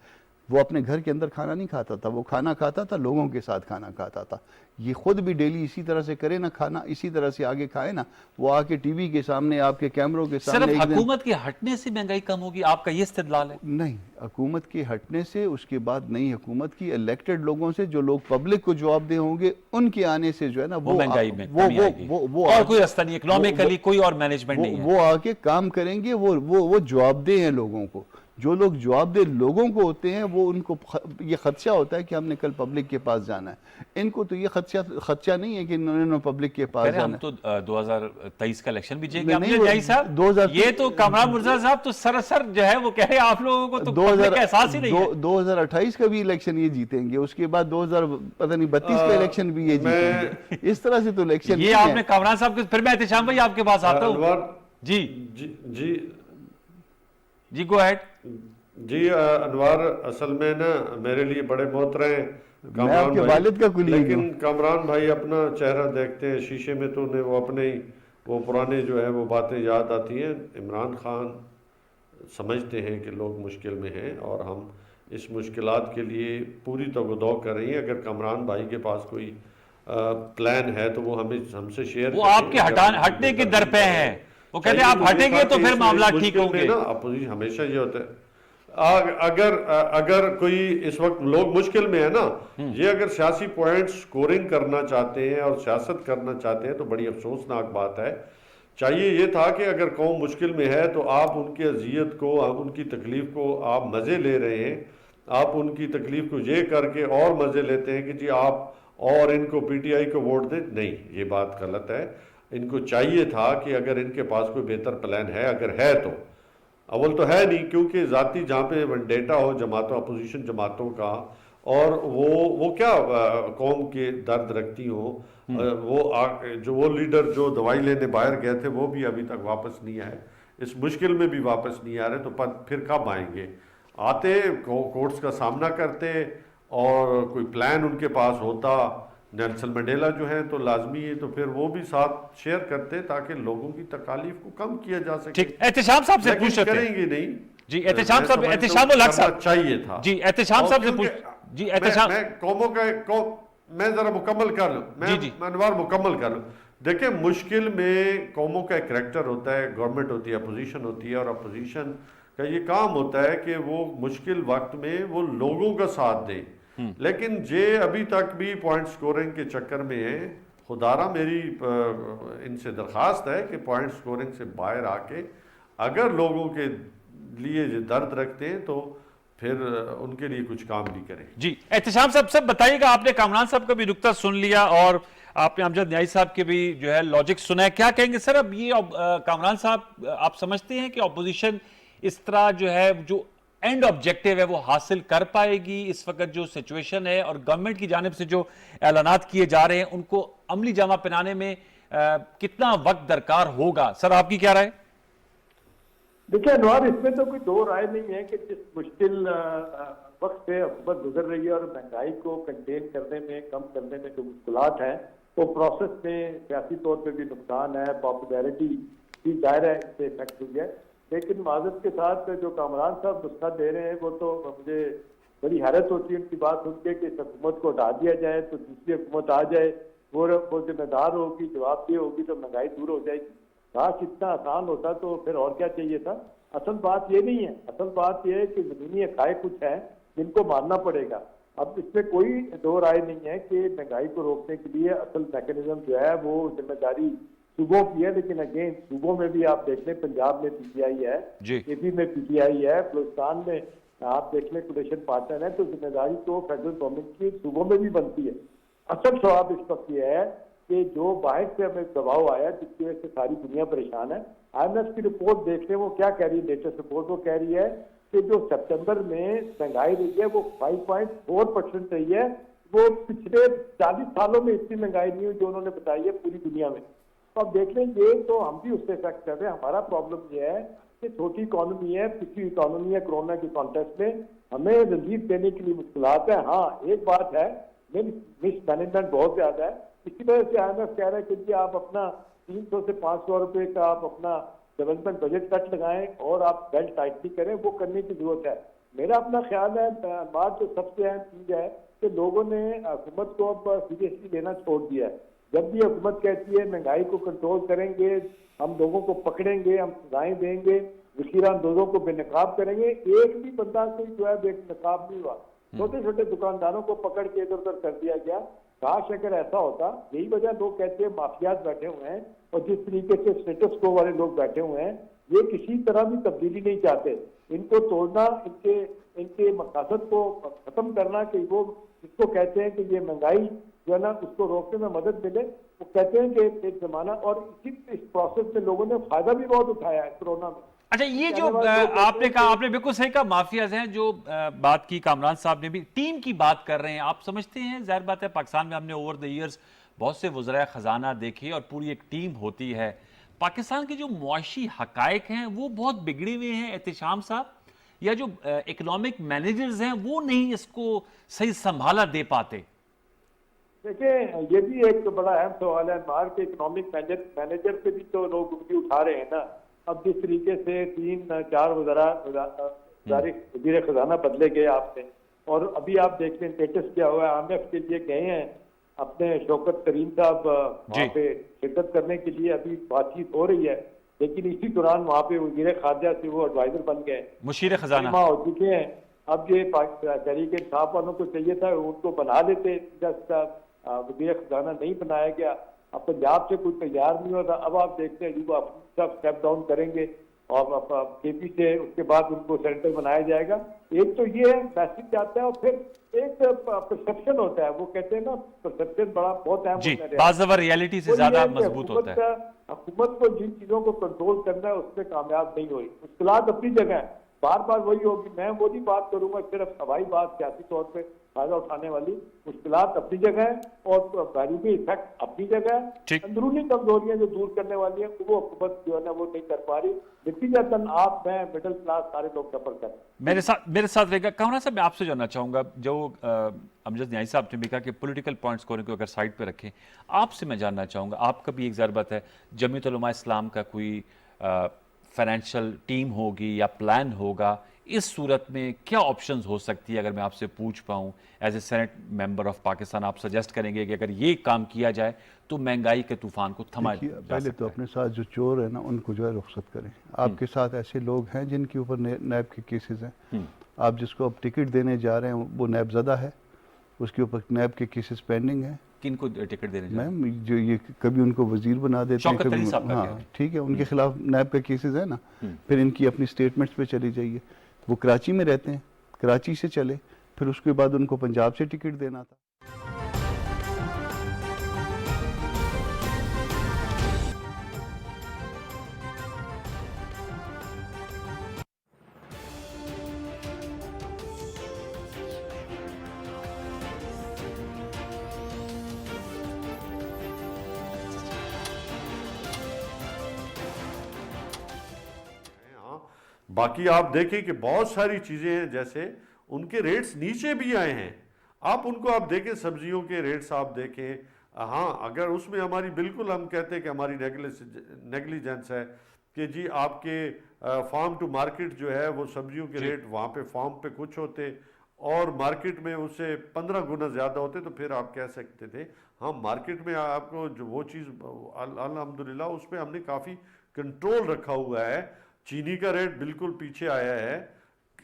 वो अपने घर के अंदर खाना नहीं खाता था, वो खाना खाता था, लोगों के साथ खाना खाता था। ये खुद भी डेली इसी तरह से करे ना, खाना इसी तरह से आगे खाए ना। वो आके टीवी के सामने, आपके कैमरों के सामने सिर्फ एक दिन- हुकूमत के हटने से महंगाई कम होगी, आपका ये इस्तेदलाल है? नहीं, हुकूमत के हटने से, उसके बाद नई हुकूमत की इलेक्टेड लोगों से, जो लोग पब्लिक को जवाबदेह होंगे, उनके आने से जो है ना वो महंगाई में वो कमी आएगी। वो और कोई रास्ता नहीं, इकोनॉमिकली कोई और मैनेजमेंट नहीं है। वो आके काम करेंगे। वो जवाबदेह हैं लोगों को। जो लोग जवाबदेह लोगों को होते हैं, वो उनको ये खदशा होता है कि हमने कल पब्लिक के पास जाना है। इनको तो ये खदशा नहीं है कि इन्होंने पब्लिक के पास हम जाना है। तो 2023 का इलेक्शन भी नहीं, जीतेंगे। वो जाई साहब 2000 ये तो कामरान मुर्जा साहब तो सरासर जो है वो कह रहे हैं आप लोगों को तो पब्लिक का एहसास ही नहीं है। 2028 का भी इलेक्शन ये जीतेंगे, उसके बाद 2032 का इलेक्शन भी ये जीतेंगे। इस तरह से तो इलेक्शन ये आपने कामरान साहब के, फिर मैं एहतशाम भाई आपके पास आता हूँ। जी जी जी गो अहेड। जी अनवर, असल में ना मेरे लिए बड़े मोहतरम हैं मैं आपके भाई, वालिद का कुलीग लेकिन हूँ। कामरान भाई अपना चेहरा देखते हैं शीशे में तो उन्हें वो अपने ही वो पुराने जो है वो बातें याद आती हैं। इमरान खान समझते हैं कि लोग मुश्किल में हैं और हम इस मुश्किलात के लिए पूरी तगदौ कर रही हैं। अगर कामरान भाई के पास कोई प्लान है तो वो हमसे शेयर वो आपके हटने के दर पे हैं। वो कहते हैं आप हटेंगे तो फिर मामला ठीक होंगे। अपोजिशन हमेशा ये होता है। अगर कोई इस वक्त लोग मुश्किल में है ना, ये अगर सियासी पॉइंट स्कोरिंग करना चाहते हैं और सियासत करना चाहते हैं तो बड़ी अफसोसनाक बात है। चाहिए ये था कि अगर कौम मुश्किल में है तो आप उनकी अजियत को, आप उनकी तकलीफ को आप मज़े ले रहे हैं। आप उनकी तकलीफ को ये करके और मज़े लेते हैं कि जी आप और इनको पीटीआई को वोट दें। नहीं, ये बात गलत है। इनको चाहिए था कि अगर इनके पास कोई बेहतर प्लान है, अगर है तो, अव्वल तो है नहीं, क्योंकि ज़ाती जहाँ पे वनडेटा हो जमातों, अपोजिशन जमातों का, और वो क्या कौम के दर्द रखती हो, वो लीडर जो दवाई लेने बाहर गए थे वो भी अभी तक वापस नहीं आए, इस मुश्किल में भी वापस नहीं आ रहे, तो फिर कब आएंगे? आते कोर्ट्स का सामना करते और कोई प्लान उनके पास होता, नेल्सन मंडेला जो है तो लाजमी है, तो फिर वो भी साथ शेयर करते ताकि लोगों की तकलीफ को कम किया जा सके। ठीक, एहतशाम साहब से पूछ सकते हैं। करेंगे नहीं जी एहतशाम साहब, एहतशाम उल हक साहब चाहिए था। जी एहतशाम साहब से पूछ। जी एहतशाम, मैं कौमों का मैं जरा मुकम्मल कर लूं, मैं अनवार मुकम्मल कर लूं। देखिए, मुश्किल में कौमों का एक करैक्टर होता है, गवर्नमेंट होती है, अपोजिशन होती है, और अपोजिशन का ये काम होता है कि वो मुश्किल वक्त में वो लोगों का साथ दे। लेकिन जे अभी तक भी पॉइंट स्कोरिंग के चक्कर में है। खुदारा मेरी इनसे दरख्वास्त है कि पॉइंट स्कोरिंग से बाहर आके अगर लोगों के लिए जो दर्द रखते हैं तो फिर उनके लिए कुछ काम भी करें। जी एहतशाम साहब, सब बताइएगा, आपने कामरान साहब का भी नुक्ता सुन लिया और आपने अमजद न्याई साहब के भी जो है लॉजिक सुना है, क्या कहेंगे सर? अब ये कामरान साहब, आप समझते हैं कि ऑपोजिशन इस तरह जो है जो एंड ऑब्जेक्टिव है वो हासिल कर पाएगी इस वक्त जो सिचुएशन है, और गवर्नमेंट की जानिब से जो ऐलानात किए जा रहे हैं उनको अमली जामा पहनाने में कितना वक्त दरकार होगा? सर आपकी क्या राय? देखिए अनवार, इसमें तो कोई दो राय नहीं है कि जिस मुश्किल वक्त से हुकूमत गुजर रही है और महंगाई को कंटेन करने में, कम करने में जो मुश्किलात हैं, वो प्रोसेस में सियासी तौर पे भी नुकसान है, पॉपुलैरिटी भी जाहिर है इससे इफेक्ट हुई है। लेकिन माजरत के साथ जो कामरान साहब नुस्खा दे रहे हैं वो तो मुझे बड़ी हैरत होती है उनकी बात सुन के कि इस हुकूमत को हटा दिया जाए तो दूसरी हुकूमत आ जाए, वो जिम्मेदार होगी, जवाबदेह होगी तो महंगाई दूर हो जाएगी। काश इतना आसान होता तो फिर और क्या चाहिए था। असल बात ये नहीं है, असल बात ये है कि ज़मीनी हक़ाइक़ कुछ है जिनको मानना पड़ेगा। अब इसमें कोई दो राय नहीं है कि महंगाई को रोकने के लिए असल मैकेनिज्म जो है वो जिम्मेदारी सूबों की है। लेकिन अगेन सूबों में भी आप देख लें, पंजाब में पीटीआई है, एपी में पीटीआई है, बलूचिस्तान में आप देख लें कोलिशन पार्टनर है, तो जिम्मेदारी तो फेडरल गवर्नमेंट की सूबों में भी बनती है। असल सवाब इस वक्त यह है कि जो बाहर से हमें दबाव आया जिसकी वजह से सारी दुनिया परेशान है। IMF की रिपोर्ट देख लें, वो क्या कह रही है, लेटेस्ट रिपोर्ट वो कह रही है कि जो सितंबर में महंगाई रही है वो 5.4% रही है। वो पिछले 40 सालों में इतनी महंगाई नहीं हुई जो उन्होंने बताई है पूरी दुनिया में। तो अब देख लें, ये तो हम भी उससे इफेक्ट कर रहे हैं। हमारा प्रॉब्लम ये है कि छोटी इकोनॉमी है, पिछली इकोनॉमी है, कोरोना के कॉन्टेक्स्ट में हमें रिलीफ देने के लिए मुश्किलात है। हाँ एक बात है, मिस मैनेजमेंट बहुत ज्यादा है। इसी वजह से IMF कह रहा है कि आप अपना 300 से 500 रुपए का आप अपना डेवलपमेंट बजट कट लगाएं और आप बेल्ट टाइटली करें, वो करने की जरूरत है। मेरा अपना ख्याल है, बात जो सबसे अहम चीज है कि लोगों ने हुकूमत को अब सीरियसली लेना छोड़ दिया है। जब भी हुकूमत कहती है महंगाई को कंट्रोल करेंगे, हम लोगों को पकड़ेंगे, हम सजाएं देंगे, वसीरांदोजों को बेनकाब करेंगे, एक भी बंदा कोई जो है बेनकाब नहीं हुआ। छोटे छोटे दुकानदारों को पकड़ के इधर उधर कर दिया गया। काश अगर ऐसा होता। यही वजह लोग कहते हैं माफियाज बैठे हुए हैं और जिस तरीके से स्टेटस को वाले लोग बैठे हुए हैं, ये किसी तरह भी तब्दीली नहीं चाहते। इनको तोड़ना, इनके मकसद को खत्म करना, कि वो जिसको कहते हैं कि ये महंगाई जो है ना उसको रोकने में मदद मिले, वो कहते हैं कि एक जमाना, और इस प्रोसेस में लोगों ने फायदा भी बहुत उठाया है कोरोना में। अच्छा, ये जो आपने कहा, आपने बिल्कुल सही कहा, माफियाज हैं जो बात की, कामरान साहब ने भी टीम की बात कर रहे हैं। आप समझते हैं, जाहिर बात है पाकिस्तान में हमने ओवर द इयर्स बहुत से वज़राए खजाना देखे और पूरी एक टीम होती है। पाकिस्तान के जो मुआशी हकायक हैं वो बहुत बिगड़े हुए हैं एहतशाम साहब, या जो इकोनॉमिक मैनेजर्स हैं वो नहीं इसको सही संभाला दे पाते? देखिए ये भी एक बड़ा अहम सवाल है। मार के इकोनॉमिक मैनेजर पे भी तो लोग उंगली उठा रहे हैं ना। अब जिस तरीके से 3-4 वज़ीर खजाना बदले गए आपने, और अभी आप देख लें लेटेस्ट क्या हुआ है। IMF के लिए गए हैं अपने शौकत करीम साहब वहाँ पे शिरकत करने के लिए, अभी बातचीत हो रही है, लेकिन इसी दौरान वहाँ पे वज़ीर खारजा से वो एडवाइजर बन गए, मुशीर खजाना हो चुके हैं। अब ये तहरीक इंसाफ वालों को चाहिए था उनको बना लेते, वज़ीर खजाना नहीं बनाया गया। अब पंजाब से कोई तैयार नहीं होता। अब आप देखते हैं जो सब स्टेप डाउन करेंगे और KP से उसके बाद उनको सेंटर बनाया जाएगा। एक तो ये मैसेज आता है और फिर एक परसेप्शन होता है। वो कहते हैं ना, परसेप्शन बड़ा बहुत अहम होता है, बाज़ दफ़ा रियलिटी से ज्यादा मजबूत होता है। हुकूमत को जिन चीजों को कंट्रोल करना है उसमें कामयाब नहीं हुई। मुश्किलात अपनी जगह है, बार बार वही होगी। मैं वो नहीं बात करूंगा सिर्फ हवाई बात सियासी तौर पे फायदा उठाने वाली। मुश्किलात अपनी जगह है और घरेलू इफेक्ट अपनी जगह है। अंदरूनी कमजोरियां जो दूर करने वाली है वो हुकूमत जो है ना वो नहीं कर पा रही। नतीजतन आप, मैं, मिडिल क्लास सारे लोग सफर कर रहे हैं। मेरे साथ रहेगा। कामरान साहब, मैं आपसे जानना चाहूंगा, जो अमजद न्याई साहब ने भी कहा कि पॉलिटिकल पॉइंट्स को अगर साइड पे रखें, आपसे मैं जानना चाहूंगा, आपका भी एक ज़रूरत है, जमीयत उलमा इस्लाम का कोई फाइनेंशियल टीम होगी या प्लान होगा, इस सूरत में क्या ऑप्शंस हो सकती है? अगर मैं आपसे पूछ पाऊं as a senate member of Pakistan, आप सजेस्ट करेंगे कि अगर ये काम किया जाए तो महंगाई के तूफान को थमाया जा सकता है? पहले तो अपने साथ जो चोर है ना उनको जो है रुखसत करें। आपके साथ ऐसे लोग हैं जिनके ऊपर नैब के केसेस हैं। आप जिसको अब टिकट देने जा रहे हैं वो नैब ज़दा है, उसके ऊपर नैब के केसेस पेंडिंग है। किनको टिकट देने? मैम जो ये कभी उनको वजीर बना देते हैं, कभी, हाँ ठीक है, उनके खिलाफ नैब का केसेस है ना। फिर इनकी अपनी स्टेटमेंट्स पे चली जाइए। वो कराची में रहते हैं, कराची से चले, फिर उसके बाद उनको पंजाब से टिकट देना था। हाँ, बाकी आप देखें कि बहुत सारी चीजें हैं, जैसे उनके रेट्स नीचे भी आए हैं। आप उनको आप देखें, सब्जियों के रेट्स आप देखें। हाँ, अगर उसमें हमारी बिल्कुल हम कहते हैं कि हमारी नेग्लिजेंस है कि जी आपके फार्म टू मार्केट जो है वो सब्जियों के रेट वहाँ पे फार्म पे कुछ होते और मार्केट में उससे 15 गुना ज़्यादा होते, तो फिर आप कह सकते थे हाँ मार्केट में आपको जो वो चीज़ अल्हम्दुलिल्लाह उस पर हमने काफ़ी कंट्रोल रखा हुआ है। चीनी का रेट बिल्कुल पीछे आया है,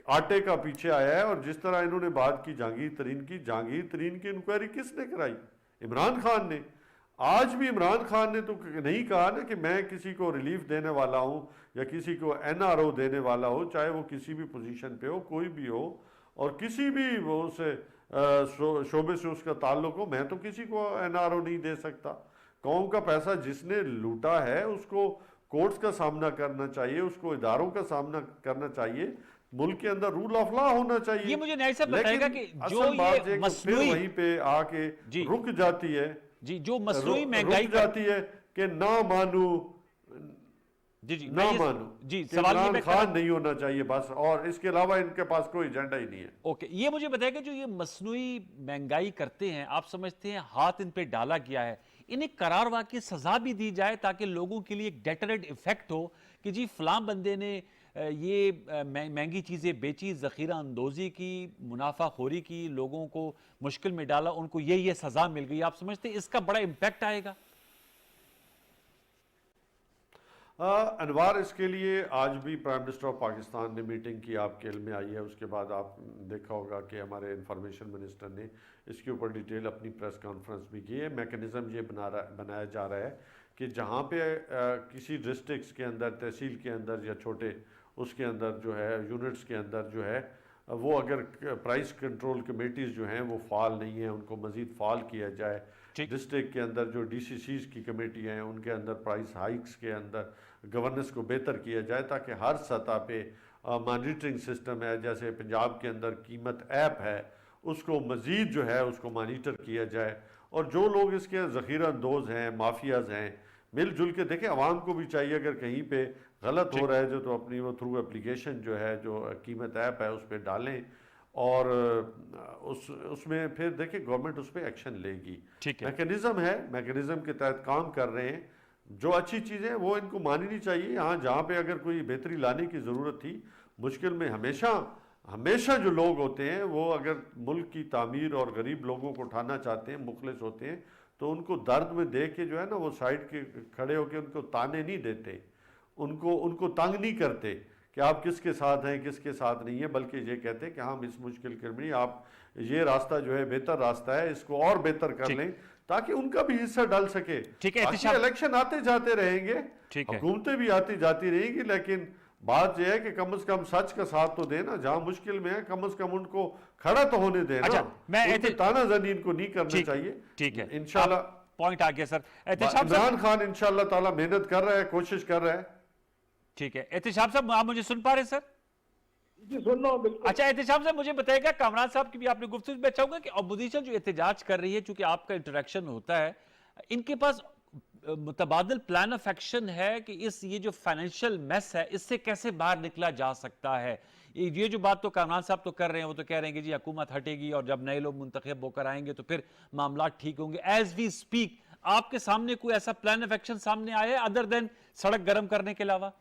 आटे का पीछे आया है। और जिस तरह इन्होंने बात की जहांगीर तरीन की इंक्वायरी किसने कराई? इमरान खान ने। आज भी इमरान खान ने तो नहीं कहा ना कि मैं किसी को रिलीफ देने वाला हूँ या किसी को एनआरओ देने वाला हो, चाहे वो किसी भी पोजीशन पे हो, कोई भी हो और किसी भी वो से शोबे से उसका ताल्लुक हो। मैं तो किसी को एनआरओ नहीं दे सकता। कौम का पैसा जिसने लूटा है उसको कोर्ट्स का सामना करना चाहिए, उसको इदारों का सामना करना चाहिए, मुल्क के अंदर रूल ऑफ लॉ होना चाहिए। ये मुझे न्याय साहब बताएगा कि जो असल बात ये है कि फिर वहीं पे आके रुक जाती है जी, जो मसनूई महंगाई रुक जाती है कि ना मानू ना मानू जी, कि सवाल ये इमरान मैं खान नहीं होना चाहिए बस, और इसके अलावा इनके पास कोई एजेंडा ही नहीं है। ओके, ये मुझे बताएगा जो ये मसनूई महंगाई करते हैं, आप समझते हैं हाथ इन पे डाला गया है, इन्हें करार वाकई सजा भी दी जाए ताकि लोगों के लिए एक डेटरेंट इफेक्ट हो कि जी फलां बंदे ने ये महंगी चीज़ें बेची, ज़ख़ीरा अंदोज़ी की, मुनाफाखोरी की, लोगों को मुश्किल में डाला, उनको ये सज़ा मिल गई। आप समझते हैं इसका बड़ा इम्पैक्ट आएगा? अनवार, इसके लिए आज भी प्राइम मिनिस्टर ऑफ पाकिस्तान ने मीटिंग की, आपके इल्म में आई है। उसके बाद आप देखा होगा कि हमारे इंफॉर्मेशन मिनिस्टर ने इसके ऊपर डिटेल अपनी प्रेस कॉन्फ्रेंस भी की है। मैकेनिज़्म ये बनाया जा रहा है कि जहाँ पे किसी डिस्ट्रिक्ट्स के अंदर, तहसील के अंदर या छोटे उसके अंदर जो है यूनिट्स के अंदर जो है वो अगर प्राइस कंट्रोल कमेटीज़ जो हैं वो फ़ाल नहीं है, उनको मज़ीद फ़ाल किया जाए। डिस्ट्रिक्ट के अंदर जो DCCs की कमेटी हैं उनके अंदर प्राइस हाइक्स के अंदर गवर्नेंस को बेहतर किया जाए ताकि हर सतह पे मॉनिटरिंग सिस्टम है। जैसे पंजाब के अंदर कीमत ऐप है, उसको मज़ीद जो है उसको मॉनिटर किया जाए। और जो लोग इसके ज़ख़ीरा अंदोज़ हैं, माफियाज़ हैं, मिलजुल के देखें। आवाम को भी चाहिए अगर कहीं पे गलत हो रहा है जो तो अपनी वो थ्रू एप्लीकेशन जो है जो कीमत ऐप है उस पर डालें और उसमें फिर देखिए गवर्नमेंट उस पर एक्शन लेगी। मैकेनिज़्म है, मैकेनिज़्म के तहत काम कर रहे हैं। जो अच्छी चीज़ें वो इनको माननी चाहिए। हाँ, जहाँ पे अगर कोई बेहतरी लाने की ज़रूरत थी, मुश्किल में हमेशा जो लोग होते हैं वो अगर मुल्क की तामीर और गरीब लोगों को उठाना चाहते हैं, मुखलिस होते हैं, तो उनको दर्द में देख के जो है ना वो साइड के खड़े होकर उनको ताने नहीं देते, उनको तंग नहीं करते कि आप किसके साथ हैं किसके साथ नहीं है, बल्कि ये कहते हैं कि हम इस मुश्किल के में आप ये रास्ता जो है बेहतर रास्ता है, इसको और बेहतर कर लें ताकि उनका भी हिस्सा डाल सके। ठीक है, इलेक्शन आते जाते रहेंगे, हुकूमतें भी आती जाती रहेंगी, लेकिन बात यह है कि कम से कम सच का साथ तो देना। जहां मुश्किल में है कम से कम उनको खड़ा तो होने देना। अच्छा, मैं तानाज़नी इनको नहीं करना चाहिए। ठीक है, इंशाल्लाह पॉइंट आ गया सर। इमरान खान इंशाल्लाह ताला मेहनत कर रहा है, कोशिश कर रहा है। ठीक है, एहतिशाम साहब आप मुझे सुन पा रहे हैं सर? जी सुन रहा हूं बिल्कुल। अच्छा, एहतिशाम साहब मुझे बताइएगा, कामरान साहब की भी आपने गुफ्तगू में चाहूंगा कि अपोजिशन जो एहतजाज कर रही है, चूंकि आपका इंटरेक्शन होता है, इनके पास मुतबादिल प्लान ऑफ एक्शन है कि ये जो फाइनेंशियल मेस है इससे कैसे बाहर निकला जा सकता है? ये जो बात तो कामरान साहब तो कर रहे हैं, वो तो कह रहे हैं कि जी हुकूमत हटेगी और जब नए लोग मुंतखब होकर आएंगे तो फिर मामला ठीक होंगे। एज वी स्पीक आपके सामने कोई ऐसा प्लान ऑफ एक्शन सामने आया है अदर देन सड़क गर्म करने के अलावा?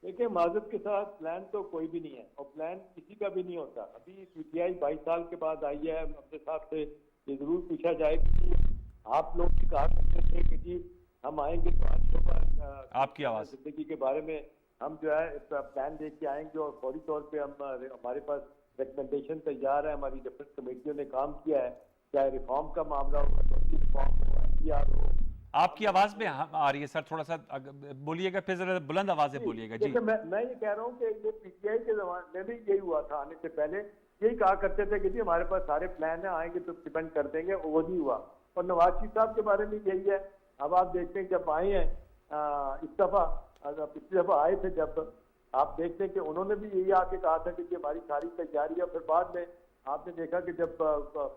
देखिए, माजरत के साथ प्लान तो कोई भी नहीं है और प्लान किसी का भी नहीं होता। अभी PTI 22 साल के बाद आई है। अपने साहब से ये जरूर पूछा जाए कि आप लोग भी कहा करते थे कि जी हम आएंगे तो आज होगा आपकी आवाज जिंदगी के बारे में हम जो है प्लान लेके आएंगे और फौरी तौर पे हमारे पास रिकमेंडेशन तैयार है। हमारी डिफरेंट कमेटियों ने काम किया है, चाहे रिफॉर्म का मामला हो, रिफॉर्म हो, NPR हो, आपकी आवाज में आ रही है सर, थोड़ा सा बोलिएगा, फिर जरा बुलंद आवाज से बोलिएगा जी। देखिए मैं ये कह रहा हूँ कि ये पीटीआई के जमाने में भी यही हुआ था, आने से पहले यही कहा करते थे कि जी हमारे पास सारे प्लान है, आएंगे तो डिपेंड कर देंगे, वो नहीं हुआ। और नवाज शरीफ साहब के बारे में यही है। अब आप देखते हैं जब आए हैं इस दफा, पिछली दफा आए थे जब, आप देखते हैं कि उन्होंने भी यही आके कहा था कि जी हमारी सारी तैयारी है। फिर बाद में आपने देखा कि जब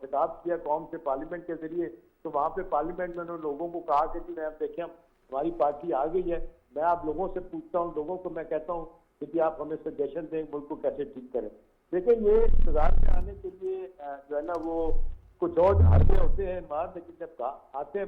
खिताब किया कौम से पार्लियामेंट के जरिए, तो वहाँ पे पार्लियामेंट में उन्होंने लोगों को कहा कि जी मैं अब देखें हमारी पार्टी आ गई है, मैं आप लोगों से पूछता हूँ, लोगों को मैं कहता हूँ कि जी आप हमें सजेशन दें मुल्क को कैसे ठीक करें। देखिए ये इक़्तिदार में आने के लिए जो है ना वो कुछ और हरकतें होते हैं मार, लेकिन जब आते हैं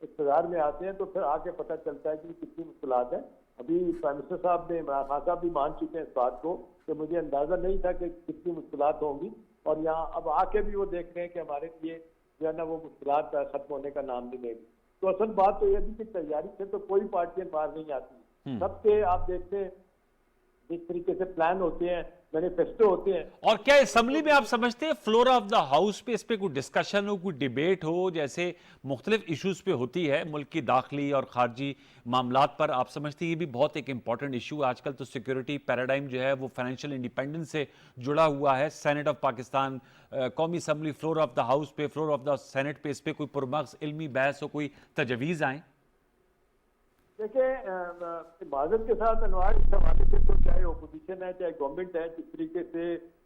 इक़्तिदार में आते हैं तो फिर आके पता चलता है कि कितनी मुश्किलात है। अभी प्राइम मिनिस्टर साहब ने, इमरान खान साहब भी मान चुके हैं इस बात को कि मुझे अंदाजा नहीं था कि कितनी मुश्किलात होंगी, और यहाँ अब आके भी वो देख रहे हैं कि हमारे लिए जो है ना वो मुश्किलात खत्म होने का नाम नहीं लेगी। तो असल बात तो ये थी कि तैयारी से तो कोई पार्टियां बाहर नहीं आती, सबके आप देखते हैं जिस तरीके से प्लान होते हैं, मैनिफेस्टो होते हैं। और क्या असेंबली में आप समझते हैं फ्लोर ऑफ द हाउस पे इस पे कोई डिस्कशन हो, कोई डिबेट हो, जैसे मुख्तलिफ इश्यूज पे होती है मुल्क की दाखिली और खारजी मामलात पर? आप समझते हैं ये भी बहुत एक इंपॉर्टेंट इशू है आजकल? तो सिक्योरिटी पैराडाइम जो है वो फाइनेंशियल इंडिपेंडेंस से जुड़ा हुआ है। सेनेट ऑफ पाकिस्तान, कौमी assembly, floor of the house पे, फ्लोर ऑफ द सेनेट पे इस पे कोई पुरमक्स इल्मी बहस हो, कोई तजवीज़ आए? देखिए माजरत के साथ अनवार इस हवाले से तो चाहे ओपोजिशन है चाहे गवर्नमेंट है, जिस तरीके से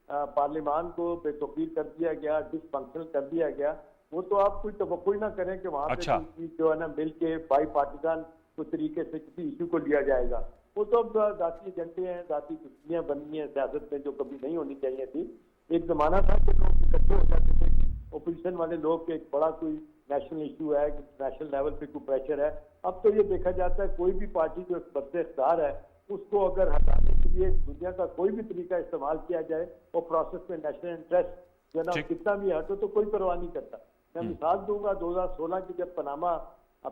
पार्लियामान को बेतौकीर कर दिया गया, डिसफंक्शनल कर दिया गया, वो तो आप कोई तवक्कुई ना करें कि वहाँ अच्छा। पे जो है ना मिल के बाई पार्टीजान को तरीके से किसी इशू को लिया जाएगा। वो तो अब जाती एजेंडे हैं, जाती दुश्मनियाँ बननी है सियासत में जो कभी नहीं होनी चाहिए थी। एक जमाना था कि लोग इकट्ठे हो जाते थे, ओपोजिशन वाले लोग के एक बड़ा कोई नेशनल इशू है, नेशनल लेवल पे कोई प्रेशर है। अब तो ये देखा जाता है कोई भी पार्टी जो बरसे इख्तियार है उसको अगर हटाने के लिए दुनिया का कोई भी तरीका इस्तेमाल किया जाए, वो प्रोसेस में नेशनल इंटरेस्ट जो है ना कितना भी हटो तो कोई परवाह नहीं करता। मैं मिसाल दूंगा 2016 की जब पनामा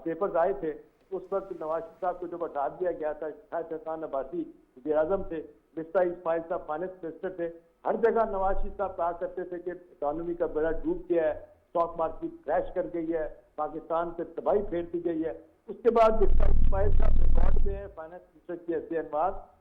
पेपर्स आए थे, उस वक्त नवाज शरीफ साहब को जब हटा दिया गया था, खान अब्बासी वज़ीर आज़म थे, मिस्टर इस्माइल साहब फाइनेंस मिनिस्टर थे, हर जगह नवाज शरीफ साहब कहा करते थे कि इकॉनमी का बेड़ा डूब गया है, स्टॉक मार्केट क्रैश कर गई है, पाकिस्तान पे तबाही फेर दी गई है। उसके बाद इस्माइल साहब रिकॉर्ड में है फाइनेंस मिनिस्टर की हैसियत,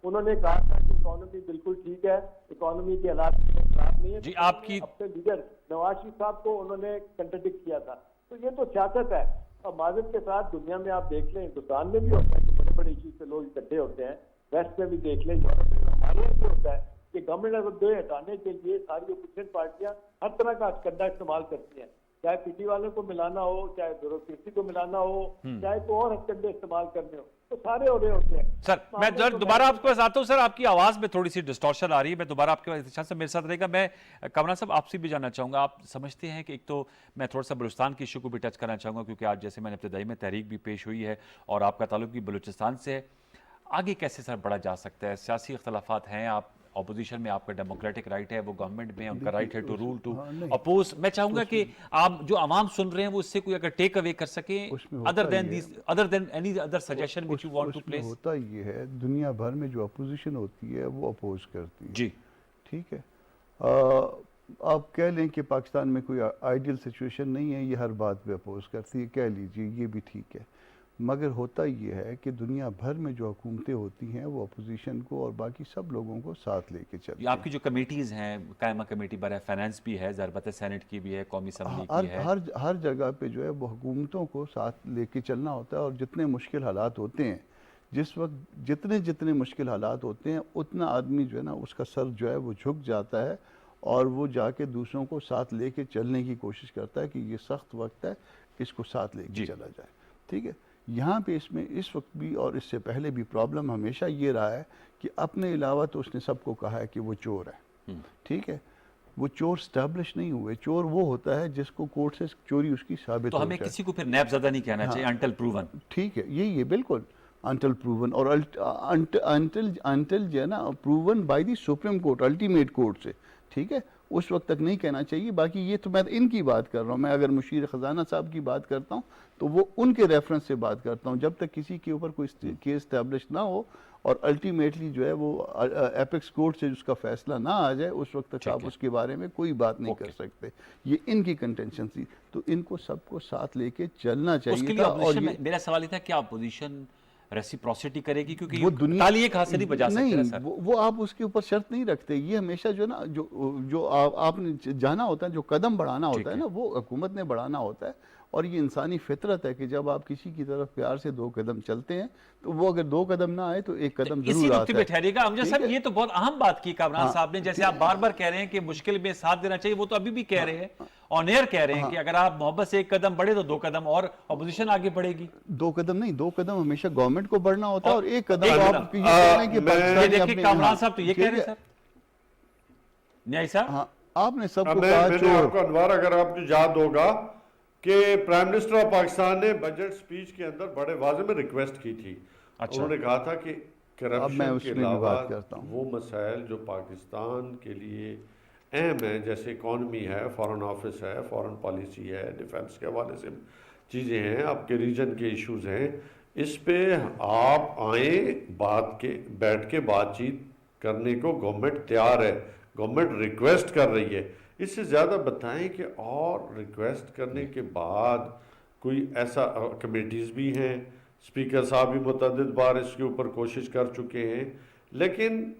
उन्होंने कहा था कि इकॉनमी बिल्कुल ठीक है, इकॉनमी के हालात खराब नहीं है जी। आपकी अपने लीडर नवाज शरीफ साहब को उन्होंने कंट्राडिक्ट किया था। तो ये तो सियासत है। और माजरत के साथ दुनिया में आप देख लें, हिंदुस्तान में भी होता है कि बड़े बड़े इशू से लोग इकट्ठे होते हैं, वेस्ट में भी देख लें, यूरोप में, हमारे यहाँ भी होता है कि गवर्नमेंट ऑफ द हटाने के लिए सारी ओपोजिशन पार्टियां हर तरह का अटकंडा इस्तेमाल करती हैं, चाहे पीटी वालों को मिलाना हो, चाहे ब्यूरोक्रेसी को मिलाना हो, चाहे तो और हथकंडे इस्तेमाल करने हो, तो सारे हो रहे होते हैं। सर मैं दोबारा आपके पास आता हूं। सर आपकी आवाज में थोड़ी सी डिस्टॉर्शन आ रही है, मैं दोबारा आपके पास मेरे साथ रहेगा। मैं कमरा साहब आपसे भी जानना चाहूंगा, आप समझते हैं कि एक तो मैं थोड़ा सा बलूचिस्तान की इशू को भी टच करना चाहूंगा, क्योंकि आज जैसे मैंने इब्तिदाई में तहरीक भी पेश हुई है और आपका ताल्लुक भी बलूचिस्तान से है, आगे कैसे सर बढ़ा जा सकता है? सियासी इख्तलाफात हैं, आप अपोजिशन में, आपका डेमोक्रेटिक राइट है, वो गवर्नमेंट में उनका राइट है टू रूल, टू अपोज। मैं चाहूंगा कि आप जो आवाम सुन रहे हैं वो इससे कोई अगर टेक अवे कर सके, other than any other suggestion which you want to place. होता ये है, दुनिया भर में जो अपोजिशन होती है वो अपोज करती है जी, ठीक है। आप कह लें कि पाकिस्तान में कोई आइडियल सिचुएशन नहीं है, ये हर बात पे अपोज करती है, कह लीजिए, ये भी ठीक है। मगर होता ये है कि दुनिया भर में जो हुकूमतें होती हैं वो अपोजिशन को और बाकी सब लोगों को साथ लेके चलती हैं। आपकी जो कमेटीज हैं, कायमा कमेटी बरए फाइनेंस भी है, ज़रबत सेनेट की भी है, कौमी असम्बली की है, हर जगह पे जो है वो हुकूमतों को साथ लेके चलना होता है। और जितने मुश्किल हालात होते हैं, जिस वक्त जितने मुश्किल हालात होते हैं, उतना आदमी जो है ना उसका सर जो है वो झुक जाता है और वो जाके दूसरों को साथ लेके चलने की कोशिश करता है कि ये सख्त वक्त है, इसको साथ लेके चला जाए, ठीक है। यहाँ पे इसमें इस वक्त भी और इससे पहले भी प्रॉब्लम हमेशा ये रहा है कि अपने अलावा तो उसने सबको कहा है कि वो चोर है, ठीक है। वो चोर स्टैब्लिश नहीं हुए। चोर वो होता है जिसको कोर्ट से चोरी उसकी साबित तो हो हमें जाए। किसी को फिर नैबज़दा नहीं कहना चाहिए, अंटिल प्रूवन। ठीक है, यही है बिल्कुल, अंटिल प्रूवन। और अंटिल जो है ना proven by the supreme court, ultimate court से, ठीक है, उस वक्त तक नहीं कहना चाहिए। बाकी ये तो मैं इनकी बात कर रहा हूँ, मैं अगर मुशीर ख़जाना साहब की बात करता हूँ तो वो उनके रेफरेंस से बात करता हूँ। जब तक किसी के ऊपर कोई केस स्टैब्लिश ना हो और अल्टीमेटली जो है वो एपेक्स कोर्ट से उसका फैसला ना आ जाए उस वक्त तक आप उसके बारे में कोई बात नहीं कर सकते। ये इनकी कंटेंशन थी, तो इनको सबको साथ लेके चलना उसके चाहिए लिए था। और ऑपोजिशन ये में मेरा सवाल ये था कि अपोजिशन रेसिप्रोसिटी करेगी, क्योंकि वो ये दुनिया ताली एक हाथ से नहीं बजा सकते ना नहीं, सर। वो आप उसके ऊपर शर्त नहीं रखते। ये हमेशा जो ना जो आपने जाना होता है, जो कदम बढ़ाना होता है ना, वो हुकूमत ने बढ़ाना होता है। और ये इंसानी फितरत है कि जब आप किसी की तरफ प्यार से 2 कदम चलते हैं, तो वो अगर 2 कदम ना आए तो 1 कदम इसी जरूर नुक्ते आता पे है। ठहरेगा अमजद ठीक साहब। है? ये तो बहुत अहम बात की कामरान हाँ, साहब ने, जैसे आप बार बार कह रहे हैं कि मुश्किल में साथ देना चाहिए, वो तो अभी भी कह रहे हैं, ऑन एयर कह रहे हैं कि अगर आप मोहब्बत से 1 कदम बढ़े तो 2 कदम और अपोजिशन आगे बढ़ेगी। 2 कदम नहीं, 2 कदम हमेशा गवर्नमेंट को बढ़ना होता है, और 1 कदम एक आप कदम। ये कह रहे हैं कि मैं- ये पाकिस्तानी देखिए अपने- कामरान हाँ, साहब तो ये ठीक कह रहे हैं है? सर। न्याय साहब, हाँ, आपने सबको मैं कहा मैंने चोर। आपको अनवर, अगर आपको याद होगा कि प्राइम मिनिस्टर ऑफ पाकिस्तान ने बजट स्पीच के अंदर बड़े वाज़े में रिक्वेस्ट की थी। अच्छा। उन्होंने कहा था कि अब मैं करप्शन के उसमें भी अलावा बात करता हूँ। वो मसाइल जो पाकिस्तान के लिए अहम है, जैसे इकॉनमी है, फॉरेन ऑफिस है, फॉरेन पॉलिसी है, डिफेंस के हवाले से चीज़ें हैं, आपके रीजन के इश्यूज हैं, इस पे आप आए, बैठ के बातचीत करने को गवर्नमेंट तैयार है, गवर्नमेंट रिक्वेस्ट कर रही है। इससे ज़्यादा बताएं कि और रिक्वेस्ट करने के बाद कोई ऐसा कमेटीज़ भी हैं, स्पीकर साहब भी मुतअद्दिद बार इसके ऊपर कोशिश कर चुके हैं, लेकिन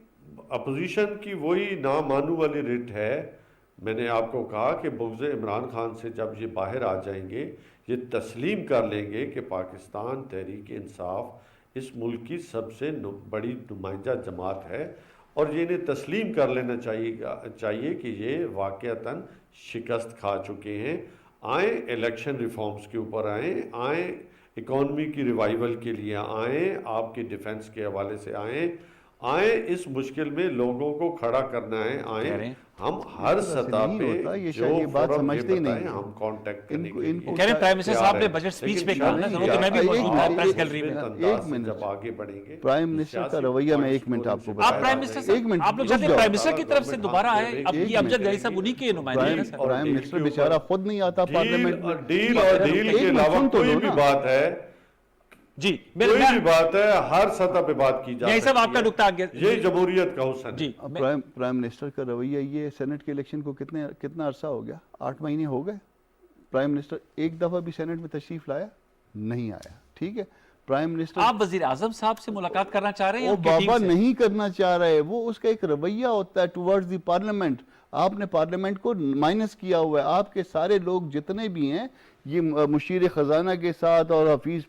अपोजिशन की वही ना मानू वाली रिट है। मैंने आपको कहा कि बुग़्ज़ इमरान खान से जब ये बाहर आ जाएंगे, ये तस्लीम कर लेंगे कि पाकिस्तान तहरीक इंसाफ इस मुल्क की सबसे बड़ी नुमाइंदा जमात है, और ये इन्हें तस्लीम कर लेना चाहिए कि ये वाक़तन शिकस्त खा चुके हैं। आए इलेक्शन रिफॉर्म्स के ऊपर आए इकॉनमी की रिवाइवल के लिए आए, आपके डिफेंस के हवाले से आए, इस मुश्किल में लोगों को खड़ा करना है, आए। हम हर सतह पे ये जो शायद ये बात फोरम समझते ही बताएं, नहीं हम कांटेक्ट करने इनको- के लिए इनको- कह रहे हैं प्राइम मिनिस्टर तैयार साहब ने है। बजट स्पीच लेकिन पे कहा ना, शायद जरूर तो मैं भी एक- मौजूद था एक- प्रेस एक- गैलरी में। एक मिनट। जब आगे बढ़ेंगे प्राइम मिनिस्टर का रवैया में 1 मिनट आपको आप बताया। प्राइम मिनिस्टर एक साहब, मिनट, आप लोग रुक चाहते हैं जाओ। प्राइम मिनिस्टर की तरफ से दोबारा आए? अब एक ये अमजद मिनट। गनी साहब उन्हीं के नुमाइंदे हैं ना सर। प्राइम मिनिस्टर बेचारा खुद नहीं आता पार्लियामेंट में। डील और डील एक के मिनट अलावा सुन तो कोई लो भी ना। बात है, जी कोई भी बात है, हर सतह पे बात की जा यही सब सकती आपका है। नुक्ता आगे। यही जमहूरियत का हुस्न है। जी अब मैं- प्राइम मिनिस्टर का रवैया ये, सेनेट के इलेक्शन को कितना अरसा हो गया? 8 महीने हो गए। प्राइम मिनिस्टर एक दफा भी सेनेट में तशरीफ लाया नहीं आया। ठीक है, प्राइम मिनिस्टर आप वजीर आजम साहब से मुलाकात करना चाह रहे हैं वो उनकी टीम बाबा से? नहीं करना चाह रहे, वो उसका एक रवैया होता है टुवर्ड्स द पार्लियामेंट। आपने पार्लियामेंट को माइनस किया हुआ है। आपके सारे लोग जितने भी हैं, ये मुशीर खजाना के साथ और हफीज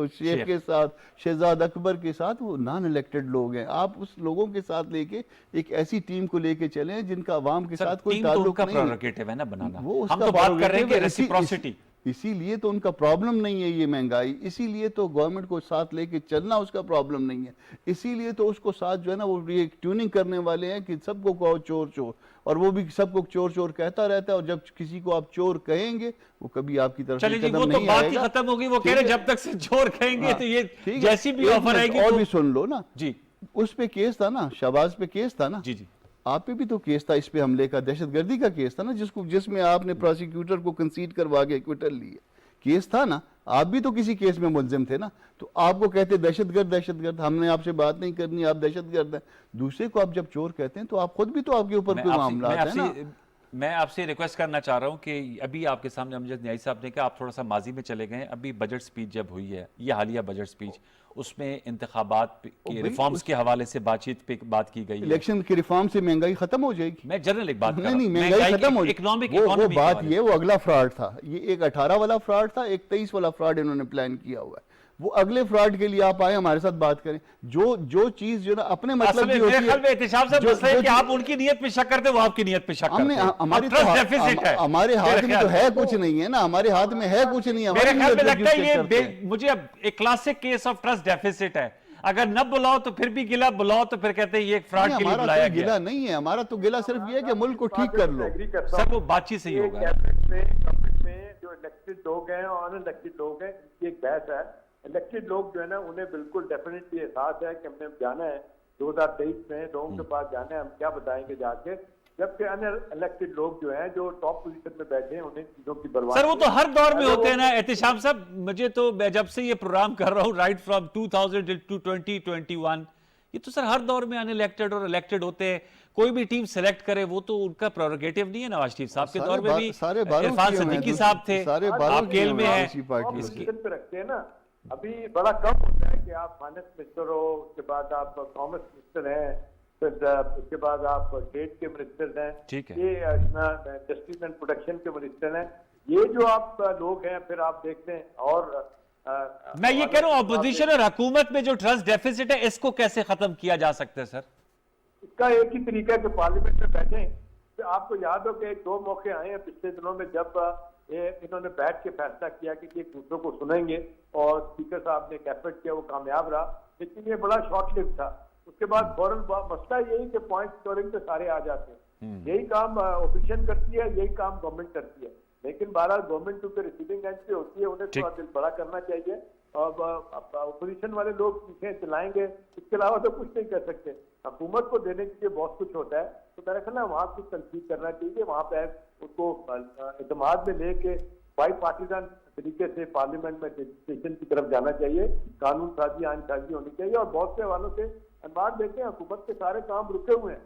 शेख के साथ, शहजाद अकबर के साथ, वो नॉन इलेक्टेड लोग हैं। आप उस लोगों के साथ लेके एक ऐसी टीम को लेके चलें जिनका अवाम के सर, साथ कोई टीम तो ताल्लुक उनका नहीं है। प्रेरोगेटिव है ना बनाना। वो हम उसका तो बात कर रहे हैं कि prerogative है। रेसिप्रोसिटी। इसीलिए तो उनका प्रॉब्लम नहीं है ये महंगाई, इसीलिए तो गवर्नमेंट को साथ लेके चलना उसका प्रॉब्लम नहीं है। इसीलिए तो उसको साथ जो है ना, वो ये ट्यूनिंग करने वाले हैं कि सबको कहो चोर चोर, और वो भी सबको चोर चोर कहता रहता है। और जब किसी को आप चोर कहेंगे, वो कभी आपकी तरफ चलिए से जी, कदम वो तो नहीं बात ही आएगा। खत्म होगी। वो ठीक कह रहे है? जब तक से चोर कहेंगे हाँ, तो ये ठीक है। जैसी भी एक ऑफर मिनट आएगी और तो- भी सुन लो ना। जी उस पे केस था ना, शहबाज पे केस था ना, जी जी आप पे भी तो केस था, इस पे हमले का, दहशतगर्दी का केस था ना, जिसमें आपने प्रोसिक्यूटर को कंसीड करवा के एक्विटल लिए। केस था ना, आप भी तो किसी केस में मुलजिम थे ना। तो आपको कहते दहशतगर्द, हमने आपसे बात नहीं करनी, आप दहशतगर्द हैं। दूसरे को आप जब चोर कहते हैं, तो आप खुद भी तो आपके ऊपर कोई मामला है ना। मैं आपसे रिक्वेस्ट करना चाह रहा हूं कि अभी आपके सामने अमजद न्याई साहब ने कहा, आप थोड़ा सा माजी में चले गए। अभी बजट स्पीच जब हुई है, ये हालिया बजट स्पीच, उसमें इंतखाबात के रिफॉर्म्स के हवाले से बातचीत पे बात की गई है। इलेक्शन के रिफॉर्म से महंगाई खत्म हो जाएगी। मैं जनरल एक बात कर रहा नहीं, हूं। महंगाई खत्म हो इकोनॉमिक वो बात ये, वो अगला फ्रॉड था। ये एक 18 वाला फ्रॉड था, एक 23 वाला फ्रॉड इन्होंने प्लान किया हुआ है। वो अगले फ्रॉड के लिए आप आए, हमारे साथ बात करें। जो चीज जो ना अपने मतलब की होती है, एहतिशाम साहब, मसला है कि आप उनकी नीयत पे शक करते हैं, वो आपकी नीयत पे शक करते हमने हैं। हमारे अब ट्रस्ट डेफिसिट है। हमारे हाथ मेरे में तो ख्याल है कुछ नहीं है ना, हमारे हाथ में है कुछ नहीं है। मेरे हमारी ख्याल में नीयत लगता है check करते हैं। ये मुझे अब एक classic case of trust deficit है। अगर न बुलाओ तो फिर भी गिला, बुलाओ तो फिर कहते हैं ये एक फ्रॉड नहीं, के लिए हमारा बुलाया कोई गया। गिला नहीं है। हमारा तो गिला सिर्फ ये है कि मुल्क को ठीक कर लो। एग्री करता सर हूं। वो बातचीत से ही ये होगा। कैबिनेट में जो इलेक्टेड लोग हैं और अनइलेक्टेड लोग हैं, ये एक बहस है। इलेक्टेड लोग जो है ना, उन्हें बिल्कुल डेफिनेटली एहसास है कि हमने जाना है 2023 में, लोगों के पास जाना है, हम क्या बताएंगे जाके। जबकि अनइलेक्टेड लोग जो हैं, जो टॉप पोजीशन में बैठे हैं, उन्हें चीजों की बर्बादी। सर वो तो हर दौर में अगर होते हैं वो- ना एहतिशाम साहब। मुझे तो मैं जब से ये प्रोग्राम कर रहा हूँ राइट फ्रॉम 2000 टू 2021, ये तो सर हर दौर में अनइलेक्टेड और इलेक्टेड होते हैं। कोई भी टीम सेलेक्ट करे वो तो उनका प्रोरोगेटिव नहीं है। नवाज शरीफ साहब के दौर में भी सारे बारों इरफान किए हुए हैं, सिद्दीकी साहब थे, सारे बारों आप किए केल हुए में हैं हैं। दूसरी पार्टियों टॉप से। पोजीशन पे रखते हैं ना। अभी बड़ा कम होता है कि आप फाइनेंस मिनिस्टर हो, उसके बाद आप कॉमर्स मिनिस्टर हैं, फिर उसके बाद आप ट्रेड के मिनिस्टर हैं, ठीक है। ये जस्टिस एंड प्रोटेक्शन के मिनिस्टर हैं। ये जो आप लोग हैं, फिर आप देखते हैं। और मैं ये कह रहा हूँ अपोजिशन और हुकूमत में जो ट्रस्ट डेफिसिट है इसको कैसे खत्म किया जा सकता है सर? इसका एक ही तरीका है कि पार्लियामेंट में बैठे। तो आपको याद हो कि 2 मौके आए हैं पिछले दिनों में, जब इन्होंने बैठ के फैसला किया कि एक दूसरे को सुनेंगे, और स्पीकर साहब ने एफर्ट किया, वो कामयाब रहा। लेकिन ये बड़ा शॉर्ट लिव था। उसके बाद फौरन मसला यही कि पॉइंट स्कोरिंग पे सारे आ जाते हैं। यही काम ओपिशन करती है, यही काम गवर्नमेंट करती है। लेकिन बहरहाल गवर्नमेंट चूंकि रिसीविंग एंड पे होती है, उन्हें थोड़ा दिल बड़ा करना चाहिए। और ओपोजिशन वाले लोग पीछे चलाएंगे, इसके अलावा तो कुछ नहीं कर सकते। हुकूमत को देने के लिए बहुत कुछ होता है, तो मेरा ख्याल है वहाँ कुछ तनकीद करना चाहिए। वहाँ पे उनको इत्मीनान में लेके बाई पार्टीजन तरीके से पार्लियामेंट में लेजिस्लेशन की तरफ जाना चाहिए, कानून साजी आइन साजी होनी चाहिए। और बहुत से हवालों से अनुमान देते हैं, हुकूमत के सारे काम रुके हुए हैं,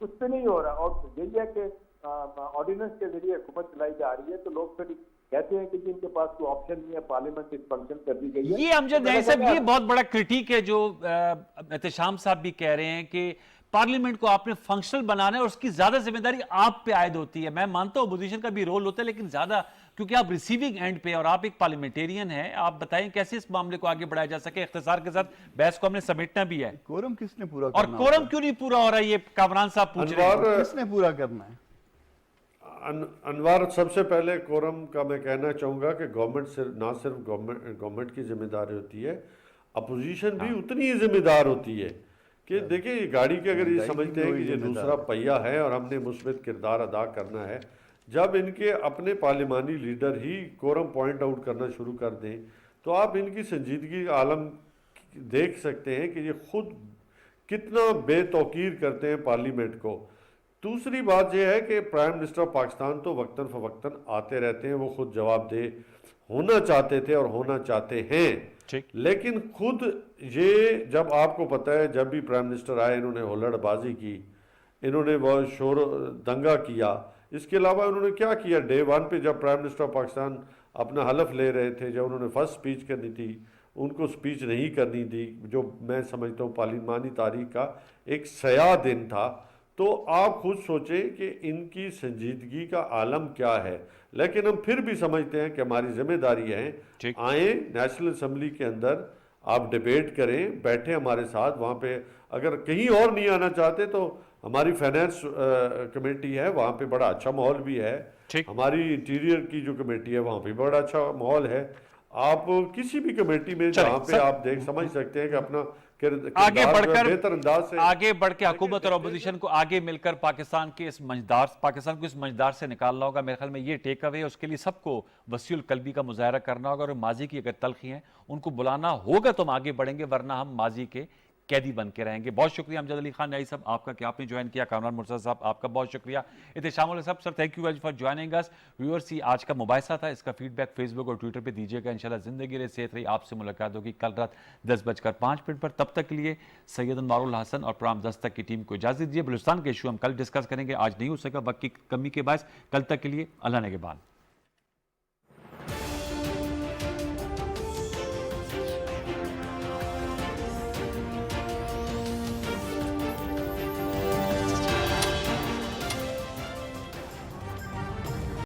कुछ पे नहीं हो रहा। और यही है कि ऑर्डिनेंस के जरिए हुकूमत चलाई जा रही है, तो लोग फिर कहते हैं कि इनके पास कोई ऑप्शन नहीं है, पार्लियामेंट फंक्शन कर दी गई है। ये अमजद तो नहीं मैंने साहब, कहा- ये बहुत बड़ा क्रिटिक है जो एहतिशाम साहब भी कह रहे हैं कि पार्लियामेंट को आपने फंक्शनल बनाना है और उसकी ज्यादा जिम्मेदारी आप पे आयद होती है। मैं मानता हूं अपोजिशन का भी रोल होता है, लेकिन ज्यादा क्योंकि आप रिसीविंग एंड पे और आप एक पार्लियामेंटेरियन हैं। आप बताएं कैसे इस मामले को आगे बढ़ाया जा सके। इख्तिसार के साथ बहस को हमने समेटना भी है। कोरम किसने पूरा और करना कोरम होता क्यों नहीं पूरा हो रहा है, ये कामरान साहब पूछ रहे हैं। अनवार है? किसने पूरा करना है? अनवार, सबसे पहले कोरम का मैं कहना चाहूँगा कि गवर्नमेंट सिर्फ ना सिर्फ गवर्नमेंट की जिम्मेदारी होती है, अपोजिशन भी उतनी ही जिम्मेदार होती है। कि देखिए ये गाड़ी के अगर ये गाड़ी समझते भी हैं वही कि ये जिम्मेदार दूसरा है। पहिया है और हमने मुस्बित किरदार अदा करना है, जब इनके अपने पार्लिमानी लीडर ही कोरम पॉइंट आउट करना शुरू कर दें, तो आप इनकी संजीदगी का आलम देख सकते हैं कि ये खुद कितना बेतौकीर करते हैं पार्लियामेंट को। दूसरी बात यह है कि प्राइम मिनिस्टर ऑफ पाकिस्तान तो वक्तन फवक्तन आते रहते हैं, वो खुद जवाबदेह होना चाहते थे और होना चाहते हैं। ठीक। लेकिन खुद ये, जब आपको पता है जब भी प्राइम मिनिस्टर आए इन्होंने हुल्लड़बाजी की, इन्होंने बहुत शोर दंगा किया। इसके अलावा उन्होंने क्या किया, डे 1 पे जब प्राइम मिनिस्टर ऑफ पाकिस्तान अपना हलफ ले रहे थे, जब उन्होंने फर्स्ट स्पीच करनी थी, उनको स्पीच नहीं करनी थी, जो मैं समझता हूँ पार्लिमानी तारीख का एक सयाह दिन था। तो आप खुद सोचें कि इनकी संजीदगी का आलम क्या है। लेकिन हम फिर भी समझते हैं कि हमारी जिम्मेदारी है, ठीक। आए नेशनल असम्बली के अंदर, आप डिबेट करें, बैठे हमारे साथ वहाँ पे। अगर कहीं और नहीं आना चाहते तो हमारी फाइनेंस कमेटी है, वहाँ पे बड़ा अच्छा माहौल भी है। ठीक। हमारी इंटीरियर की जो कमेटी है वहाँ पे बड़ा अच्छा माहौल है। आप किसी भी कमेटी में चलें, जहाँ पे सर, आप देख समझ सकते हैं कि अपना आगे किरदार बढ़कर बेहतर अंदाज से आगे बढ़ के हुकूमत और अपोजिशन को आगे मिलकर पाकिस्तान को इस मंझदार से निकालना होगा। मेरे ख्याल में ये टेक अवे है। उसके लिए सबको वसीउल कल्बी का मुजाहरा करना होगा और माजी की अगर तलखी हैं उनको बुलाना होगा तो हम आगे बढ़ेंगे, वरना हम माजी के कैदी बन के रहेंगे। बहुत शुक्रिया अमजद अली खान न्याई साहब आपका कि आपने ज्वाइन किया। कामरान मुर्तज़ा साहब आपका बहुत शुक्रिया। इत्तेशाम साहब sir thank you very for joining us. Viewers, ये आज का मुबाहिसा था, इसका फीडबैक फेसबुक और ट्विटर पे दीजिएगा। इंशाल्लाह जिंदगी रहे, सेहत रही। आपसे मुलाकात होगी कल रात 10:05 पर। तब तक के लिए सैयद अनवारुल हसन और प्रोग्राम 10 तक की टीम को इजाजत दीजिए। बलूचिस्तान के इशू हम कल डिस्कस करेंगे, आज नहीं हो सका वक्त की कमी के बायस। कल तक के लिए अल्लाह ने के बाद।